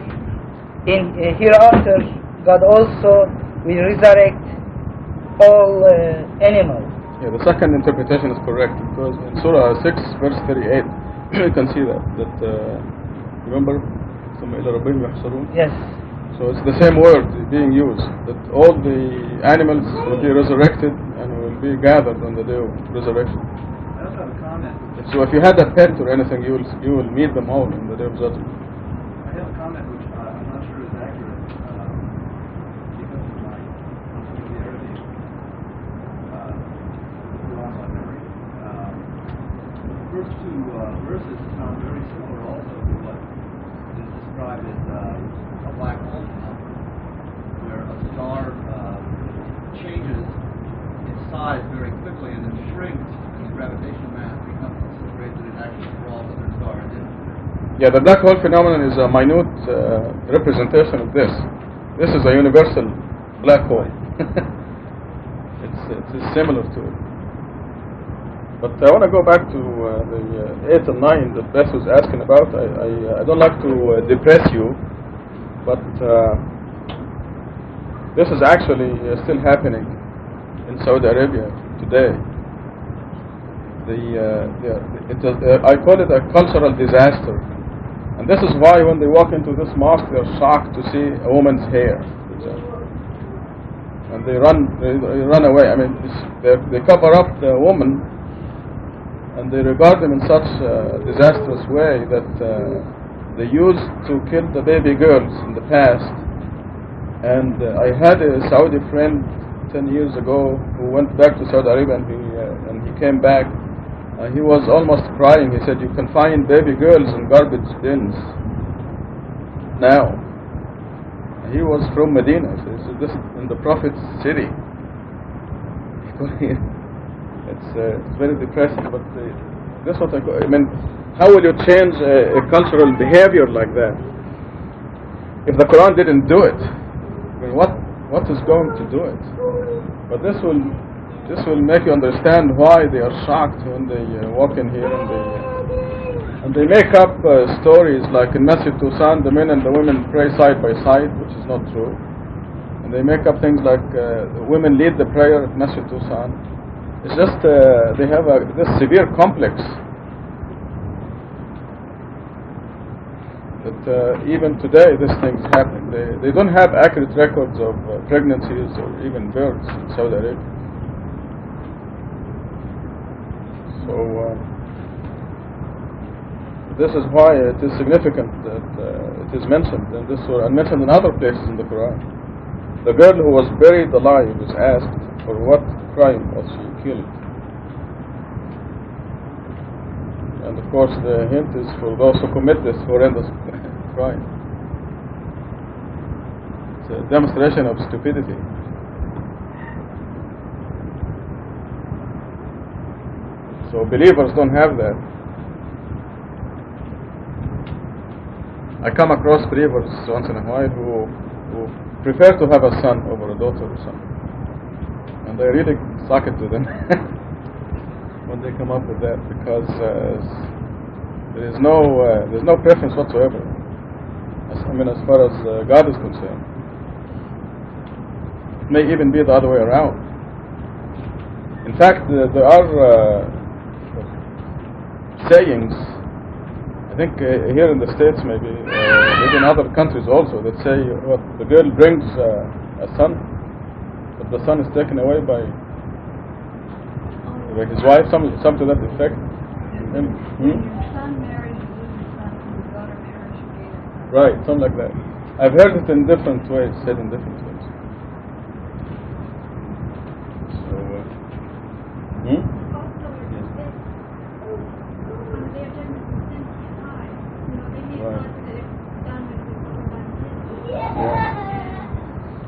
in hereafter, God also will resurrect all animals. Yeah, the second interpretation is correct, because in Surah 6, verse 38, you can see that remember, yes. So it's the same word being used, that all the animals will be resurrected and will be gathered on the day of resurrection. I also have a comment. So if you had a pet or anything, you will meet them all on the day of judgment. I have a comment which I'm not sure is accurate because of my familiarity with Quran by memory. The first two verses sound very similar also to what is described as a black hole phenomenon, where a star changes its size very quickly and then shrinks, and the gravitational mass becomes so great that it actually draws other stars in. Yeah, the black hole phenomenon is a minute representation of this. This is a universal black hole. It's similar to it. But I want to go back to the 8 and 9 that Beth was asking about. I don't like to depress you, but this is actually still happening in Saudi Arabia today. I call it a cultural disaster, and this is why when they walk into this mosque, they're shocked to see a woman's hair, and they run away. I mean, they cover up the woman, and they regard them in such a disastrous way that they used to kill the baby girls in the past. And I had a Saudi friend 10 years ago who went back to Saudi Arabia, and he came back. He was almost crying. He said, "You can find baby girls in garbage bins now." He was from Medina. So this is in the Prophet's city. It's very depressing, but that's what I mean. How will you change a cultural behavior like that if the Quran didn't do it? I mean, what is going to do it? But this will make you understand why they are shocked when they walk in here, and they make up stories like in Masjid Tusan the men and the women pray side by side, which is not true. And they make up things like the women lead the prayer at Masjid Tusan. It's just they have this severe complex that even today this thing is happening. They don't have accurate records of pregnancies or even births in Saudi Arabia. So this is why it is significant that it is mentioned in this surah and mentioned in other places in the Quran. The girl who was buried alive was asked, for what crime was she killed? And of course the hint is for those who commit this horrendous crime. It's a demonstration of stupidity. So believers don't have that. I come across believers once in a while who prefer to have a son over a daughter or something. And I really suck it to them when they come up with that, because there's no preference whatsoever. As far as God is concerned. It may even be the other way around. In fact, there are sayings, I think here in the States maybe in other countries also, that say what the girl brings a son, but the son is taken away by his wife, some to that effect. Your son marries you, your son, your daughter marries you. Right, something like that. I've heard it in different ways, said in different ways. So,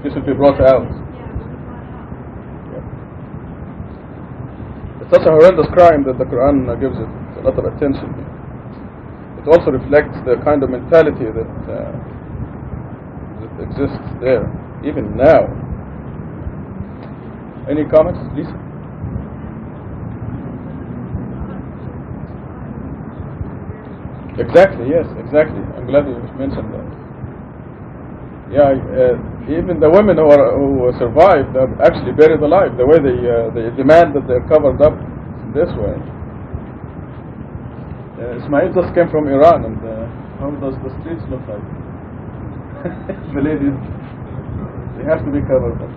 This will be brought out. It's such a horrendous crime that the Quran gives it a lot of attention. It also reflects the kind of mentality that exists there, even now. Any comments, Lisa? Exactly, yes, exactly. I'm glad you mentioned that. Yeah, even the women who survived are actually buried alive. The way they demand that they're covered up this way. Ismail just came from Iran, and how does the streets look like? The ladies, they have to be covered up.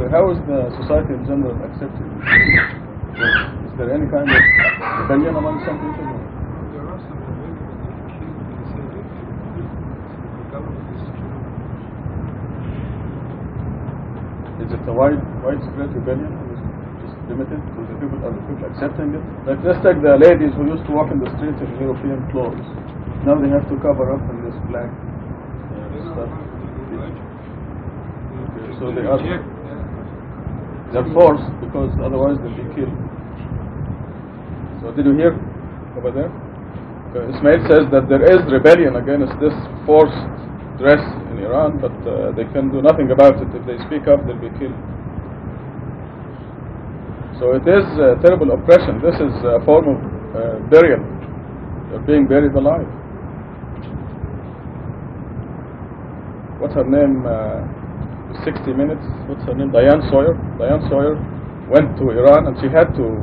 How is the society in general accepted? Is there any kind of rebellion among some people? There are some rebellion, but they kill because they say the government is true. Is it a widespread rebellion, or is it just limited to the people? Are the people accepting it? Like, let's take the ladies who used to walk in the streets in European clothes. Now they have to cover up in this black stuff. So they are. They're forced, because otherwise they'll be killed. So did you hear over there? Ismail says that there is rebellion against this forced dress in Iran, but they can do nothing about it. If they speak up, they'll be killed. So it is terrible oppression. This is a form of burial. They're being buried alive. What's her name? 60 Minutes. What's her name? Diane Sawyer. Diane Sawyer went to Iran, and she had to,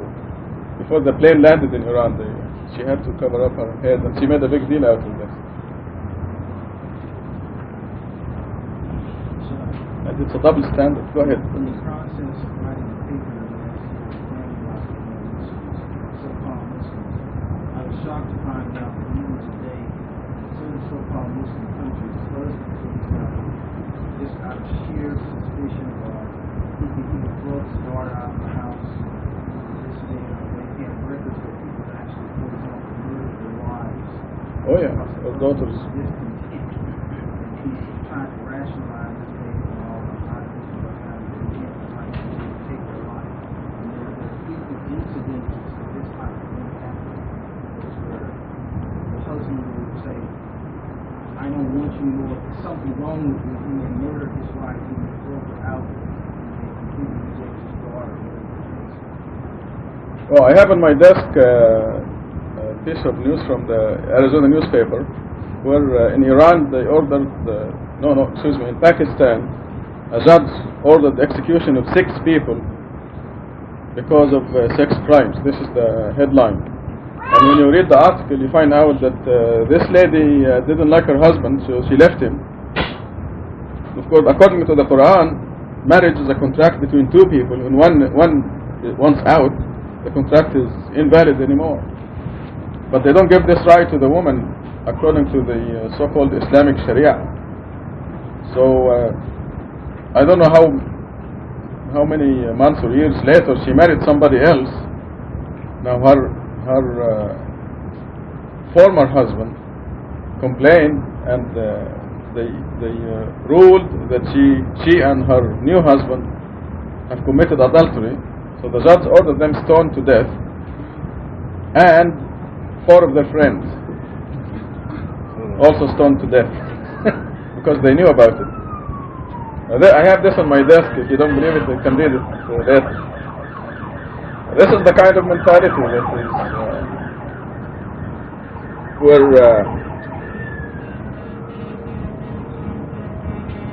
before the plane landed in Iran, she had to cover up her head, and she made a big deal out of this. And it's a double standard. Go ahead. In the process of writing the paper so-called Muslims, I was shocked to find out that even today, certain so-called Muslim countries, husbands, for example, just out of sheer suspicion of he brought his daughter out of the house, this thing, they have records where people actually, for example, murdered their wives. Oh yeah, or daughters. This intent. And he's trying to rationalize this thing and all the arguments about how the intent is like to take their life. And there are frequent incidents of this type of thing happening, where the husband will say, I don't want you more, there's something wrong with you. He may murder his wife, he may throw her out, he may completely reject his daughter. Oh, I have on my desk a piece of news from the Arizona newspaper, where in Iran they ordered, in Pakistan, a judge ordered the execution of 6 people because of sex crimes. This is the headline. And when you read the article, you find out that this lady didn't like her husband, so she left him. Of course, according to the Quran, marriage is a contract between 2 people, and once out, the contract is invalid anymore. But they don't give this right to the woman, according to the so-called Islamic Sharia. So I don't know how many months or years later she married somebody else. Now her former husband complained, and they ruled that she and her new husband and committed adultery. So the judge ordered them stoned to death, and 4 of their friends also stoned to death because they knew about it. I have this on my desk. If you don't believe it, you can read it later. This is the kind of mentality that is where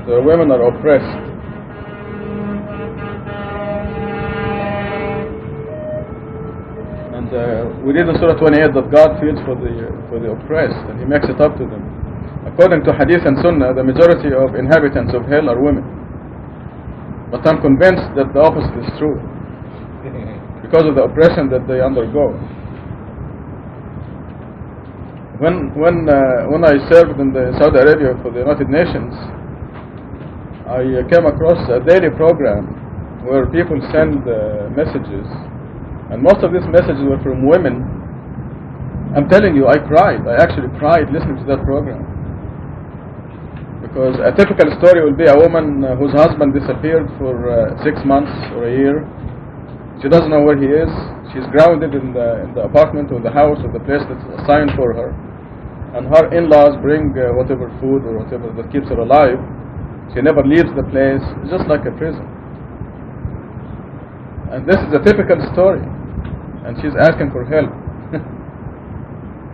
the women are oppressed. And we read in Surah 28 that God feels for the oppressed, and He makes it up to them. According to Hadith and Sunnah, the majority of inhabitants of hell are women. But I'm convinced that the opposite is true, because of the oppression that they undergo. When I served in Saudi Arabia for the United Nations, I came across a daily program where people send messages, and most of these messages were from women. I'm telling you, I cried. I actually cried listening to that program, because a typical story will be a woman whose husband disappeared for 6 months or a year. She doesn't know where he is. She's grounded in the apartment or the house or the place that's assigned for her, and her in-laws bring whatever food or whatever that keeps her alive. She never leaves the place. It's just like a prison. And this is a typical story, and she's asking for help.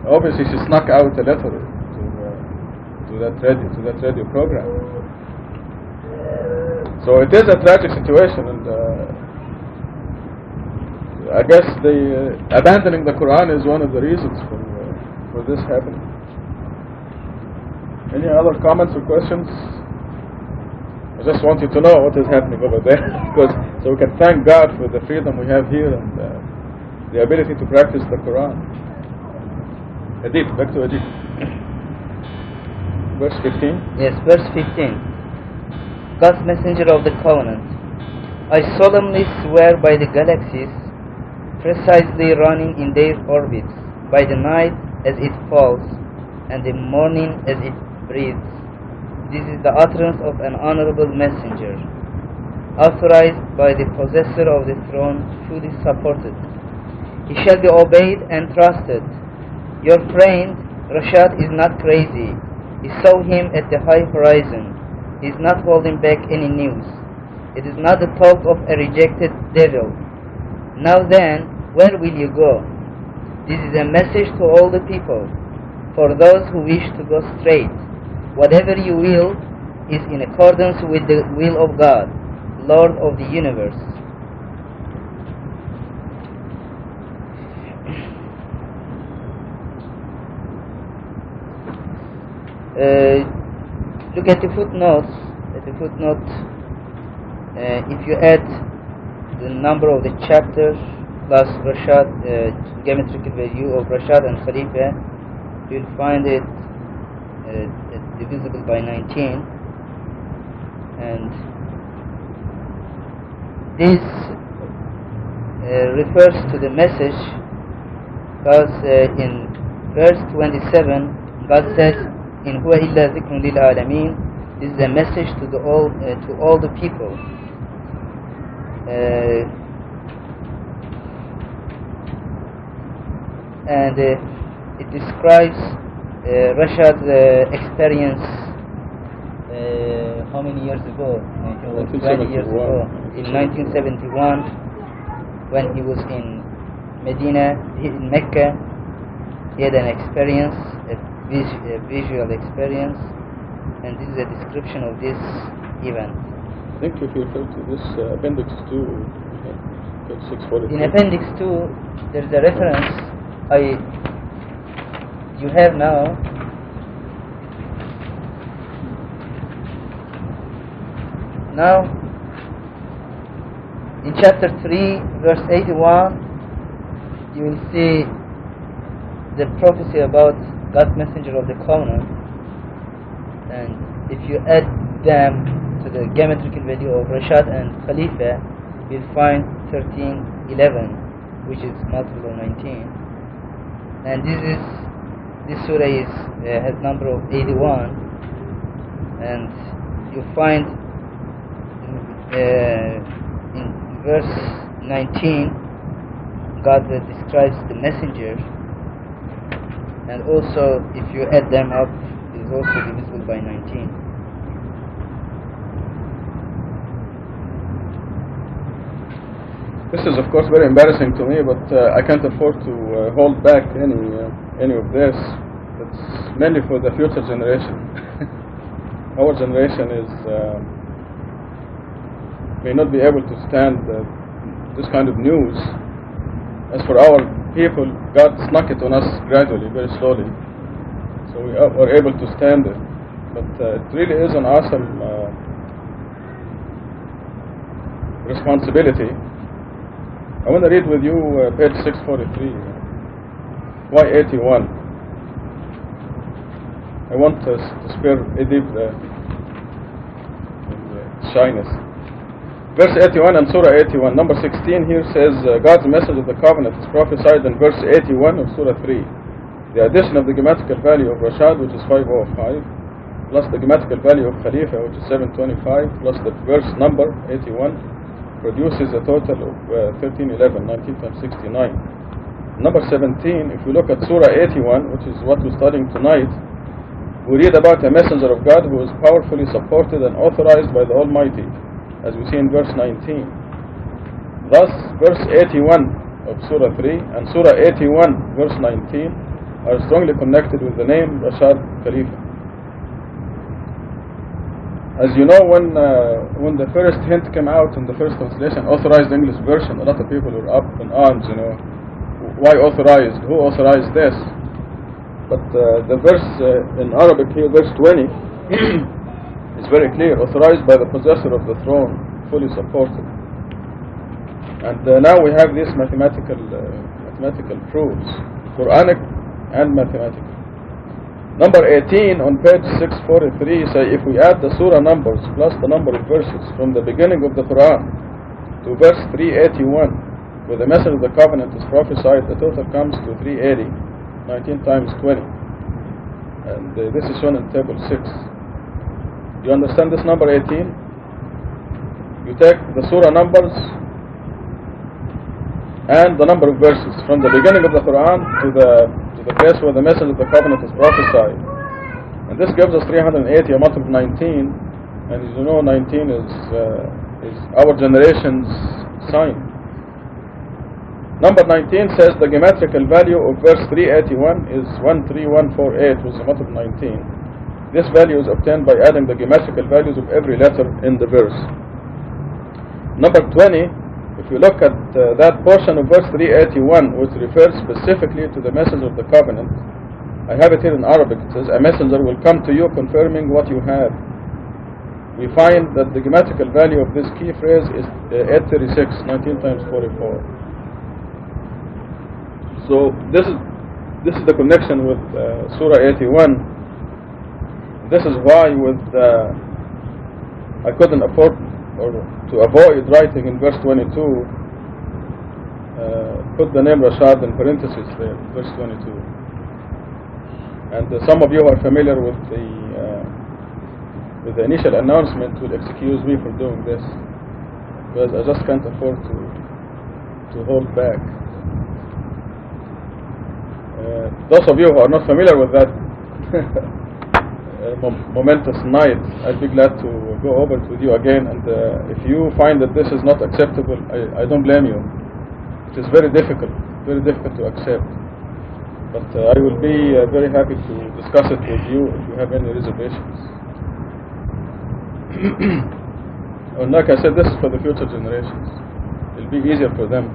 Obviously she snuck out a letter to that radio program. So it is a tragic situation, and I guess abandoning the Quran is one of the reasons for this happening. Any other comments or questions? I just want you to know what is happening over there, so we can thank God for the freedom we have here and the ability to practice the Quran. Adib, back to Adib. Verse 15. Yes, verse 15. God's messenger of the covenant. I solemnly swear by the galaxies, precisely running in their orbits, by the night as it falls, and the morning as it breathes. This is the utterance of an honorable messenger, authorized by the possessor of the throne, fully supported. He shall be obeyed and trusted. Your friend Rashad is not crazy. He saw him at the high horizon. He is not holding back any news. It is not the talk of a rejected devil. Now then, where will you go? This is a message to all the people, for those who wish to go straight. Whatever you will is in accordance with the will of God, Lord of the universe. Look at the footnotes. If you add the number of the chapters plus Rashad, geometrical value of Rashad and Khalifa, you'll find it divisible by 19, and this refers to the message, because in verse 27 God says, in huwa illa dhikrun lil alamin. This is a message to all the people. And it describes Rashad's experience how many years ago? 20 years ago, in 1971, when he was in Medina, in Mecca. He had an experience, a visual experience, and this is a description of this event. I think if you refer to this Appendix 2, page 643. In Appendix 2, there is a reference you have now. Now, in chapter 3, verse 81, you will see the prophecy about God's messenger of the covenant, and if you add them to the geometrical value of Rashad and Khalifa, you'll find 1311, which is multiple of 19. And this surah has number of 81, and you find in verse 19, God describes the messenger, and also if you add them up, it is also divisible by 19. This is of course very embarrassing to me, but I can't afford to hold back any of this. It's mainly for the future generation. Our generation may not be able to stand this kind of news. As for our people, God snuck it on us gradually, very slowly, so we were able to stand it. But it really is an awesome responsibility. I want to read with you page 643, Y81. I want to spare Edith shyness. Verse 81 and Surah 81. Number 16 here says, God's message of the covenant is prophesied in verse 81 of Surah 3. The addition of the grammatical value of Rashad, which is 505, plus the grammatical value of Khalifa, which is 725, plus the verse number 81, produces a total of 1311, 19 times 69. Number 17, if we look at Surah 81, which is what we're studying tonight, we read about a messenger of God who is powerfully supported and authorized by the Almighty, as we see in verse 19. Thus, verse 81 of Surah 3 and Surah 81, verse 19, are strongly connected with the name Rashad Khalifa. As you know, when the first hint came out in the first translation, authorized English version, a lot of people were up in arms, why authorized? Who authorized this? But the verse in Arabic here, verse 20, is very clear, authorized by the possessor of the throne, fully supported. And now we have these mathematical proofs, Quranic and mathematical. Number 18 on page 643 say if we add the surah numbers plus the number of verses from the beginning of the Quran to verse 381, where the message of the covenant is prophesied, the total comes to 380, 19 times 20. And this is shown in table 6. You understand this number 18? You take the surah numbers and the number of verses from the beginning of the Quran to the place where the message of the covenant is prophesied, and this gives us 380, a multiple of 19, and as you know, 19 is our generation's sign. Number 19 says the geometrical value of verse 381 is 13148, which is a multiple of 19. This value is obtained by adding the geometrical values of every letter in the verse. Number 20, if you look at that portion of verse 381, which refers specifically to the message of the covenant, I have it here in Arabic. It says, a messenger will come to you confirming what you have. We find that the grammatical value of this key phrase is 836, 19 times 44. So this is the connection with Surah 81. This is why I couldn't afford or to avoid writing in verse 22, put the name Rashad in parentheses there, verse 22. And some of you who are familiar with the initial announcement will excuse me for doing this, because I just can't afford to hold back. Those of you who are not familiar with that momentous night, I'd be glad to go over it with you again, and if you find that this is not acceptable, I don't blame you. It is very difficult to accept, but I will be very happy to discuss it with you if you have any reservations. And like I said, this is for the future generations. It'll be easier for them.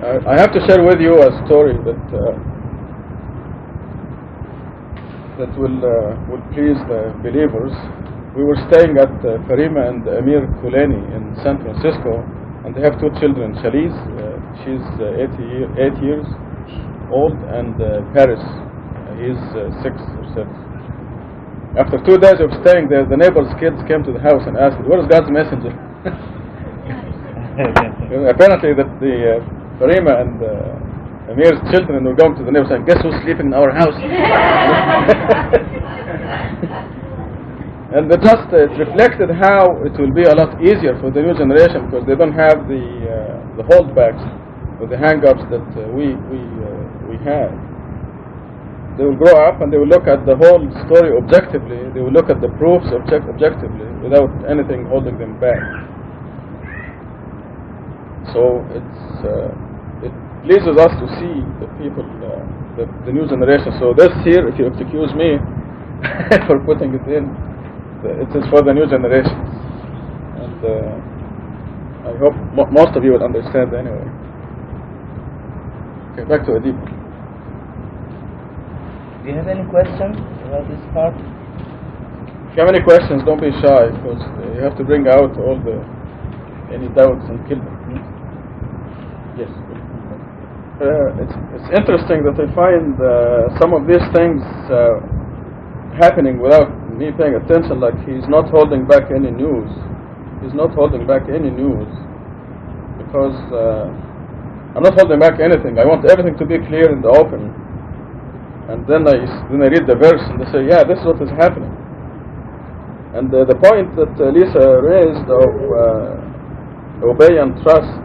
I have to share with you a story that will please the believers. We were staying at Farima and Amir Kulani in San Francisco, and they have two children. Shaliz, she's 8 years old, and Paris, he's 6 or 7. After 2 days of staying there, the neighbor's kids came to the house and asked, "Where is God's messenger?" Apparently, that the Farima and Amir's children were going to the neighbor saying, "Guess who's sleeping in our house?" And it reflected how it will be a lot easier for the new generation because they don't have the holdbacks or the hang-ups that we have. They will grow up and they will look at the whole story objectively. They will look at the proofs objectively without anything holding them back. So it pleases us to see the people, the new generation. So this here, if you excuse me for putting it in, it is for the new generation. And I hope most of you will understand anyway. Okay, back to Adib. Do you have any questions about this part? If you have any questions, don't be shy, because you have to bring out all any doubts and kill them. Yes. It's interesting that I find some of these things happening without me paying attention, like he's not holding back any news. He's not holding back any news, because I'm not holding back anything. I want everything to be clear in the open. And then I read the verse and they say, yeah, this is what is happening. And the point that Lisa raised of obey and trust,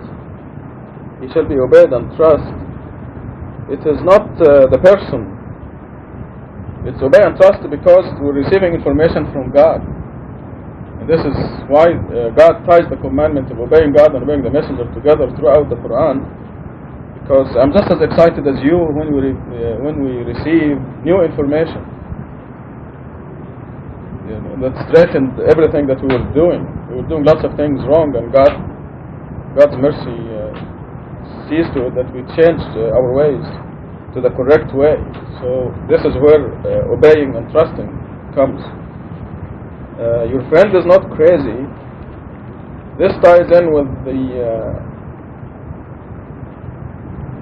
he shall be obeyed and trust, it is not the person. It's obey and trust because we're receiving information from God. And this is why God ties the commandment of obeying God and obeying the messenger together throughout the Quran. Because I'm just as excited as you when we receive new information. That straightened everything that we were doing. We were doing lots of things wrong, and God's mercy sees to it that we changed our ways to the correct way. So this is where obeying and trusting comes. Your friend is not crazy. This ties in with the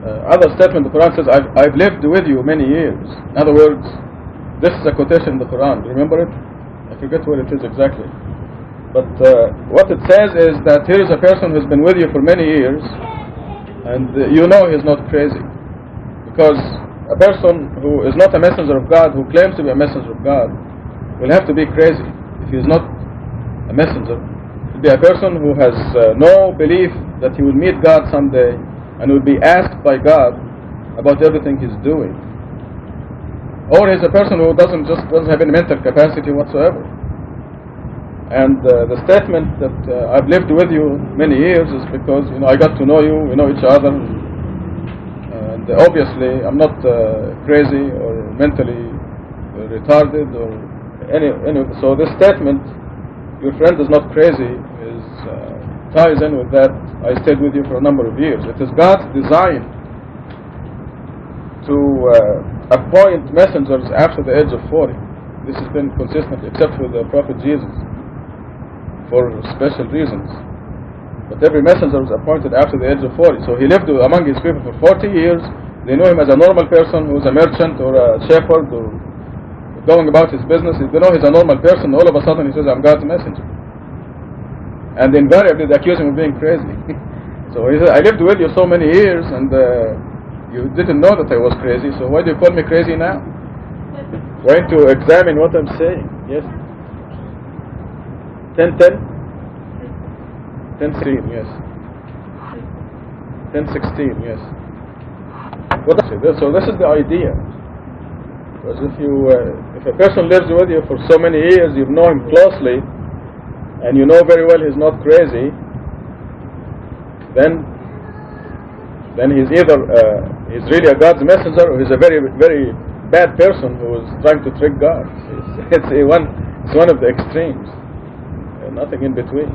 other statement. The Quran says, I've lived with you many years. In other words, this is a quotation in the Quran. Remember it? I forget where it is exactly. But what it says is that here is a person who's been with you for many years, and you know he's not crazy. Because a person who is not a messenger of God, who claims to be a messenger of God, will have to be crazy if he is not a messenger. He'll be a person who has no belief that he will meet God someday and will be asked by God about everything he's doing. Or he's a person who doesn't have any mental capacity whatsoever. And the statement that I've lived with you many years is because I got to know you, we know each other, and obviously I'm not crazy or mentally retarded or any. So this statement, your friend is not crazy, ties in with that. I stayed with you for a number of years. It is God's design to appoint messengers after the age of 40. This has been consistent, except for the Prophet Jesus, for special reasons. But every messenger was appointed after the age of 40. So he lived among his people for 40 years. They knew him as a normal person who's a merchant or a shepherd or going about his business. They know he's a normal person. All of a sudden he says, I'm God's messenger. And invariably they accuse him of being crazy. So he said, I lived with you so many years and you didn't know that I was crazy, so why do you call me crazy now? Trying to examine what I'm saying. Yes? 10:10? 10:16, yes. 10:16, yes. What is it? So this is the idea. Because if a person lives with you for so many years, you know him closely, and you know very well he's not crazy, then he's either he's really a God's messenger, or he's a very, very bad person who is trying to trick God. It's one of the extremes, nothing in between.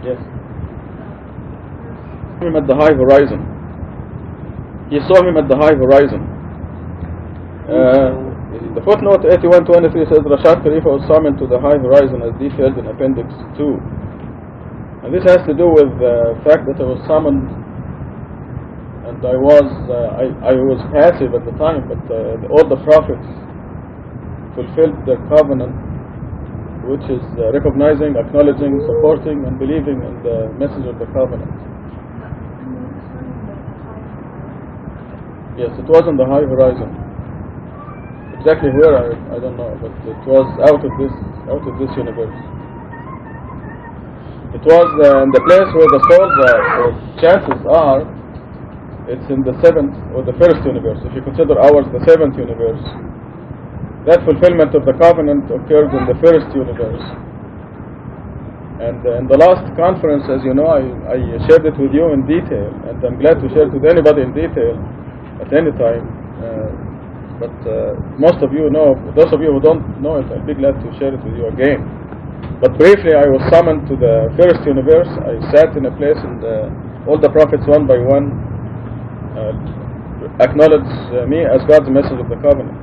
Yes. Him at the high horizon. He saw him at the high horizon. The footnote 8123 says Rashad Khalifa was summoned to the high horizon as detailed in Appendix 2. And this has to do with the fact that I was summoned, and I was passive at the time, but all the prophets fulfilled their covenant, which is recognizing, acknowledging, supporting, and believing in the message of the covenant. Yes, it was on the high horizon. Exactly where I don't know, but it was out of this universe. It was in the place where the souls are, or chances are, it's in the seventh or the first universe. If you consider ours the seventh universe, that fulfillment of the covenant occurred in the first universe. And in the last conference, as you know, I shared it with you in detail, and I'm glad to share it with anybody in detail at any time. But most of you know, those of you who don't know it, I'll be glad to share it with you again. But briefly, I was summoned to the first universe. I sat in a place, and all the prophets, one by one, acknowledged me as God's message of the covenant.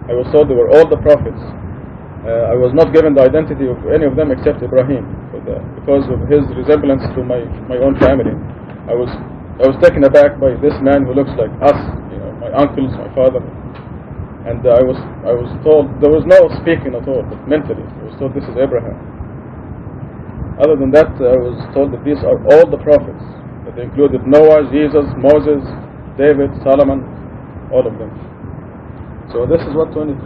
I was told they were all the prophets. I was not given the identity of any of them except Ibrahim, because of his resemblance to my own family. I was taken aback by this man who looks like us, my uncles, my father, and I was told there was no speaking at all, but mentally I was told this is Abraham. Other than that, I was told that these are all the prophets. That they included Noah, Jesus, Moses, David, Solomon, all of them. So this is what 23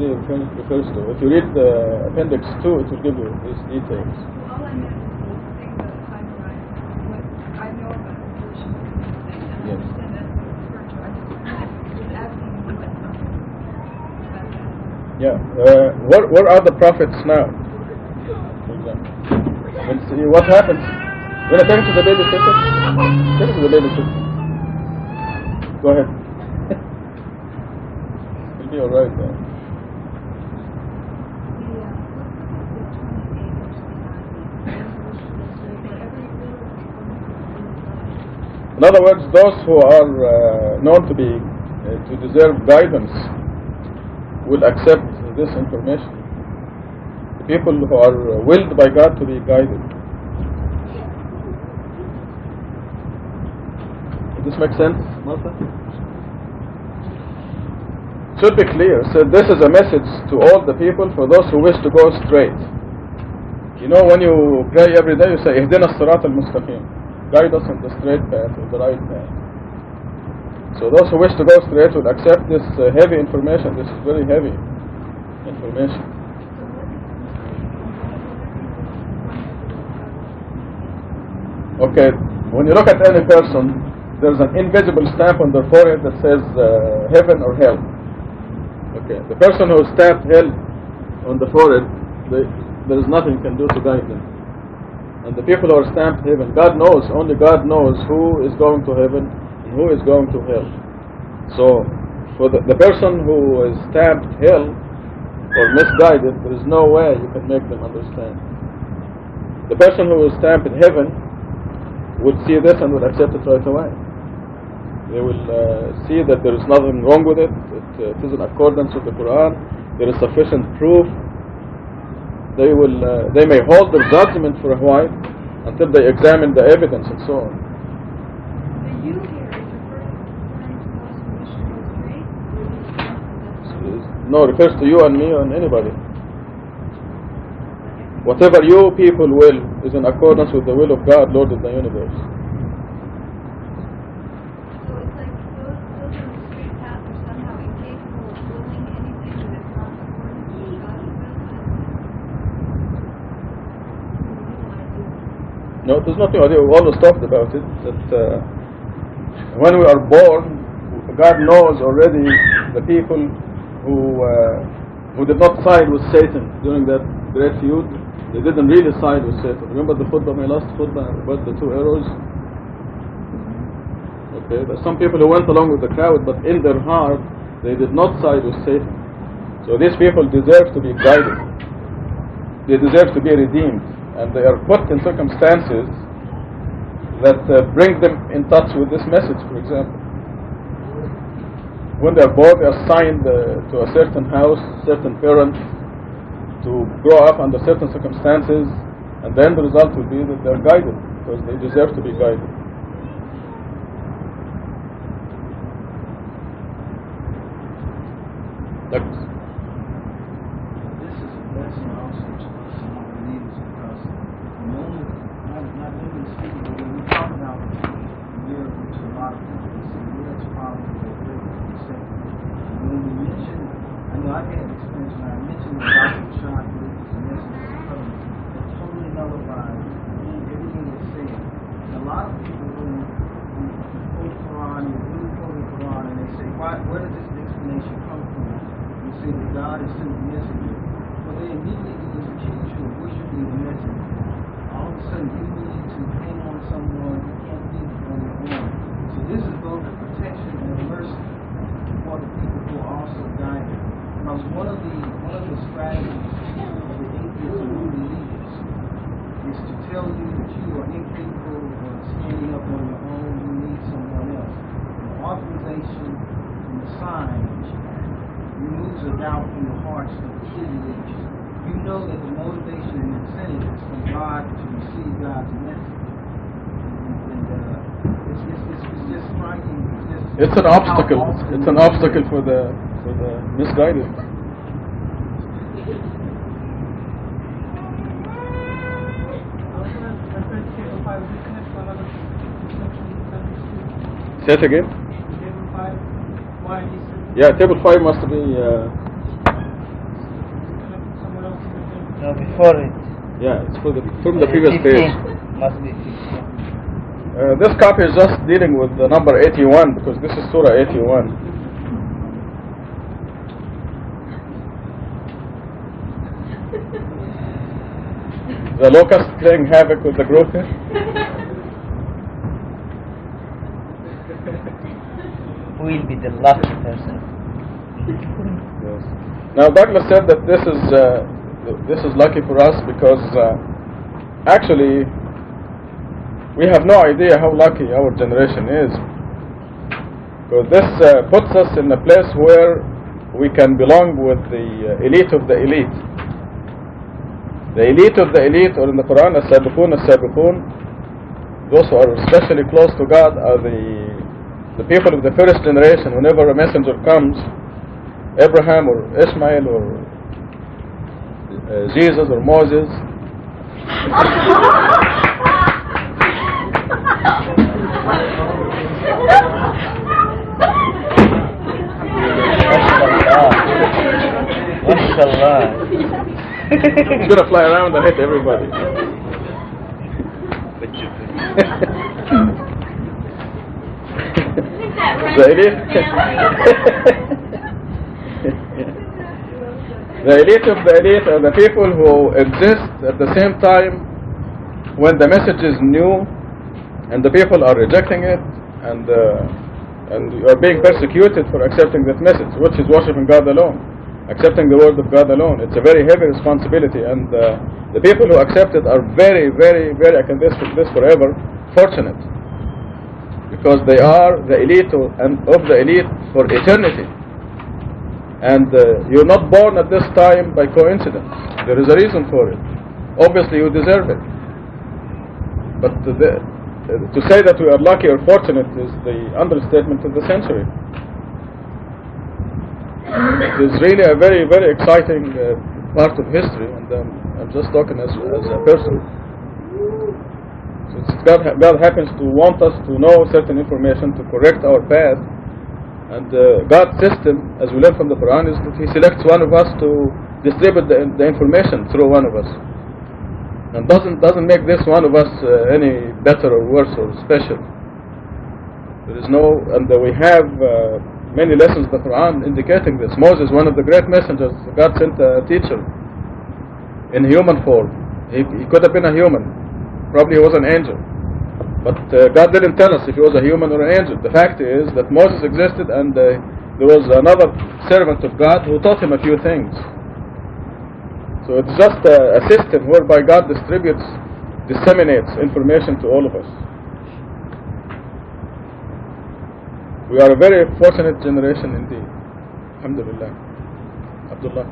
refers to. If you read the appendix 2, it will give you these details. All I meant was the thing about the time horizon. What I know about evolution, I understand that's what it's referred to. I was asking you what about that. Yeah. Where are the prophets now? For example. Let's see what happens. When I take it to the babysitter, take it to the babysitter. Go ahead. It'll be alright then. In other words, those who are known to be to deserve guidance will accept this information. The people who are willed by God to be guided. Does this make sense, Martha? Should be clear. So this is a message to all the people, for those who wish to go straight. You know, when you pray every day, you say, "Ihdina as-sirat al-mustaqim." Guide us in the straight path, or the right path. So those who wish to go straight will accept this heavy information. This is very heavy information. Okay, when you look at any person, there's an invisible stamp on their forehead that says heaven or hell. Okay, the person who stamped hell on the forehead, there is nothing you can do to guide them. And the people who are stamped heaven, God knows, only God knows who is going to heaven and who is going to hell. So, for the person who is stamped hell or misguided, there is no way you can make them understand. The person who is stamped in heaven would see this and would accept it right away. They will see that there is nothing wrong with it. It is in accordance with the Quran. There is sufficient proof. They may hold their judgment for a while until they examine the evidence and so on. The you here is referring to those who wish to go straight? No, it refers to you and me and anybody. Whatever you people will is in accordance with the will of God, Lord of the universe. So it's like those on the straight path are somehow incapable of willing anything that is not according to God's will. No, there's nothing. We always talked about it, that when we are born, God knows already the people who did not side with Satan during that great feud. They didn't really side with Satan. Remember the khutbah, my last khutbah, about the two arrows? Okay, there's some people who went along with the crowd, but in their heart, they did not side with Satan. So these people deserve to be guided. They deserve to be redeemed. And they are put in circumstances that bring them in touch with this message, for example. When they are born, they are assigned to a certain house, certain parents, to grow up under certain circumstances, and then the result will be that they are guided, because they deserve to be guided. This is a blessing also to us and our believers, because the moment, not only speaking, but when we talk about miracles, a lot of people say, well, it's probably a miracle. When we mention, I God has sent the messenger. But they immediately do this change of worshiping the messenger. All of a sudden, you need to hang on someone you can't think on your own. So this is both a protection and a mercy for the people who are also guided. Because one of the strategies of the atheist and unbelievers is to tell you that you are incapable of standing up on your own. You need someone else. The authorization and the sign removes a doubt from the hearts of the elite. You know that the motivation and incentive is from God to receive God's message. And it's just striking. It's an obstacle. It's an obstacle for the misguided. Say it again. Yeah, table 5 must be. No, before it. Yeah, it's from the previous page. Must be 15. This copy is just dealing with the number 81 because this is Surah 81. The locust playing havoc with the group here. Who will be the lucky person? Yes. Now Douglas said that this is lucky for us because actually we have no idea how lucky our generation is. Because this puts us in a place where we can belong with the elite of the elite. The elite of the elite, or in the Quran, as-sabiqun, those who are especially close to God are the people of the first generation. Whenever a messenger comes, Abraham or Ishmael or Jesus or Moses, he's gonna fly around and hit everybody. The elite of the elite are the people who exist at the same time when the message is new and the people are rejecting it and you are being persecuted for accepting that message, which is worshiping God alone, accepting the word of God alone. It's a very heavy responsibility, and the people who accept it are very, very, very, I can this forever, fortunate, because they are the elite of the elite for eternity. And you're not born at this time by coincidence. There is a reason for it. Obviously you deserve it. But to say that we are lucky or fortunate is the understatement of the century. It is really a very, very exciting part of history, and I'm just talking as a person. So God happens to want us to know certain information to correct our path. And God's system, as we learn from the Quran, is that He selects one of us to distribute the information through one of us, and doesn't make this one of us any better or worse or special. There is no, and we have many lessons in the Quran indicating this. Moses, one of the great messengers, God sent a teacher in human form. He could have been a human, probably he was an angel. But God didn't tell us if he was a human or an angel. The fact is that Moses existed, and there was another servant of God who taught him a few things. So it's just a system whereby God disseminates information to all of us. We are a very fortunate generation indeed. Alhamdulillah. Abdullah.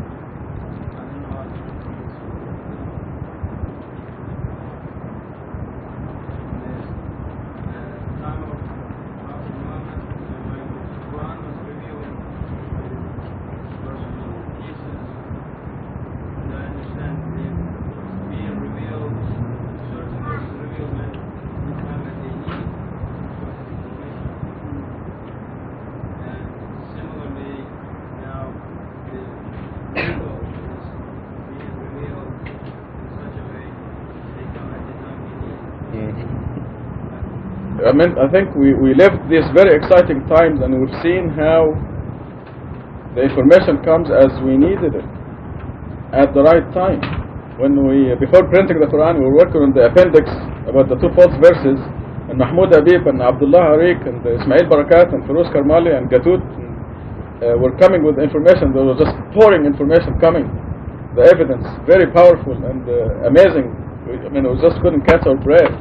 I think we lived these very exciting times, and we've seen how The information comes as we needed it, at the right time. Before printing the Quran, we were working on the appendix about the two false verses, and Mahmoud Habib and Abdullah Harik and Ismail Barakat and Feroz Karmali and Gatut were coming with information. There was just pouring information coming. The evidence, very powerful and amazing. We just couldn't catch our breath.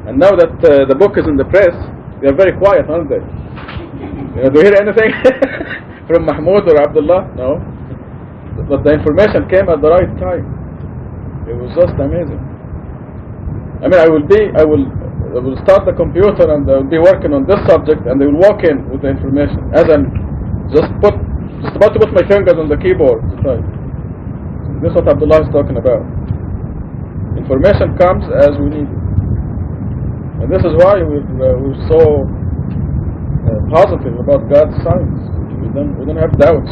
And now that the book is in the press, they are very quiet, aren't they? Do you hear anything from Mahmoud or Abdullah? No. But the information came at the right time. It was just amazing. I will start the computer and I will be working on this subject, and they will walk in with the information as I'm just about to put my fingers on the keyboard to type. This is what Abdullah is talking about. Information comes as we need it, and this is why we're so positive about God's signs. We don't have doubts.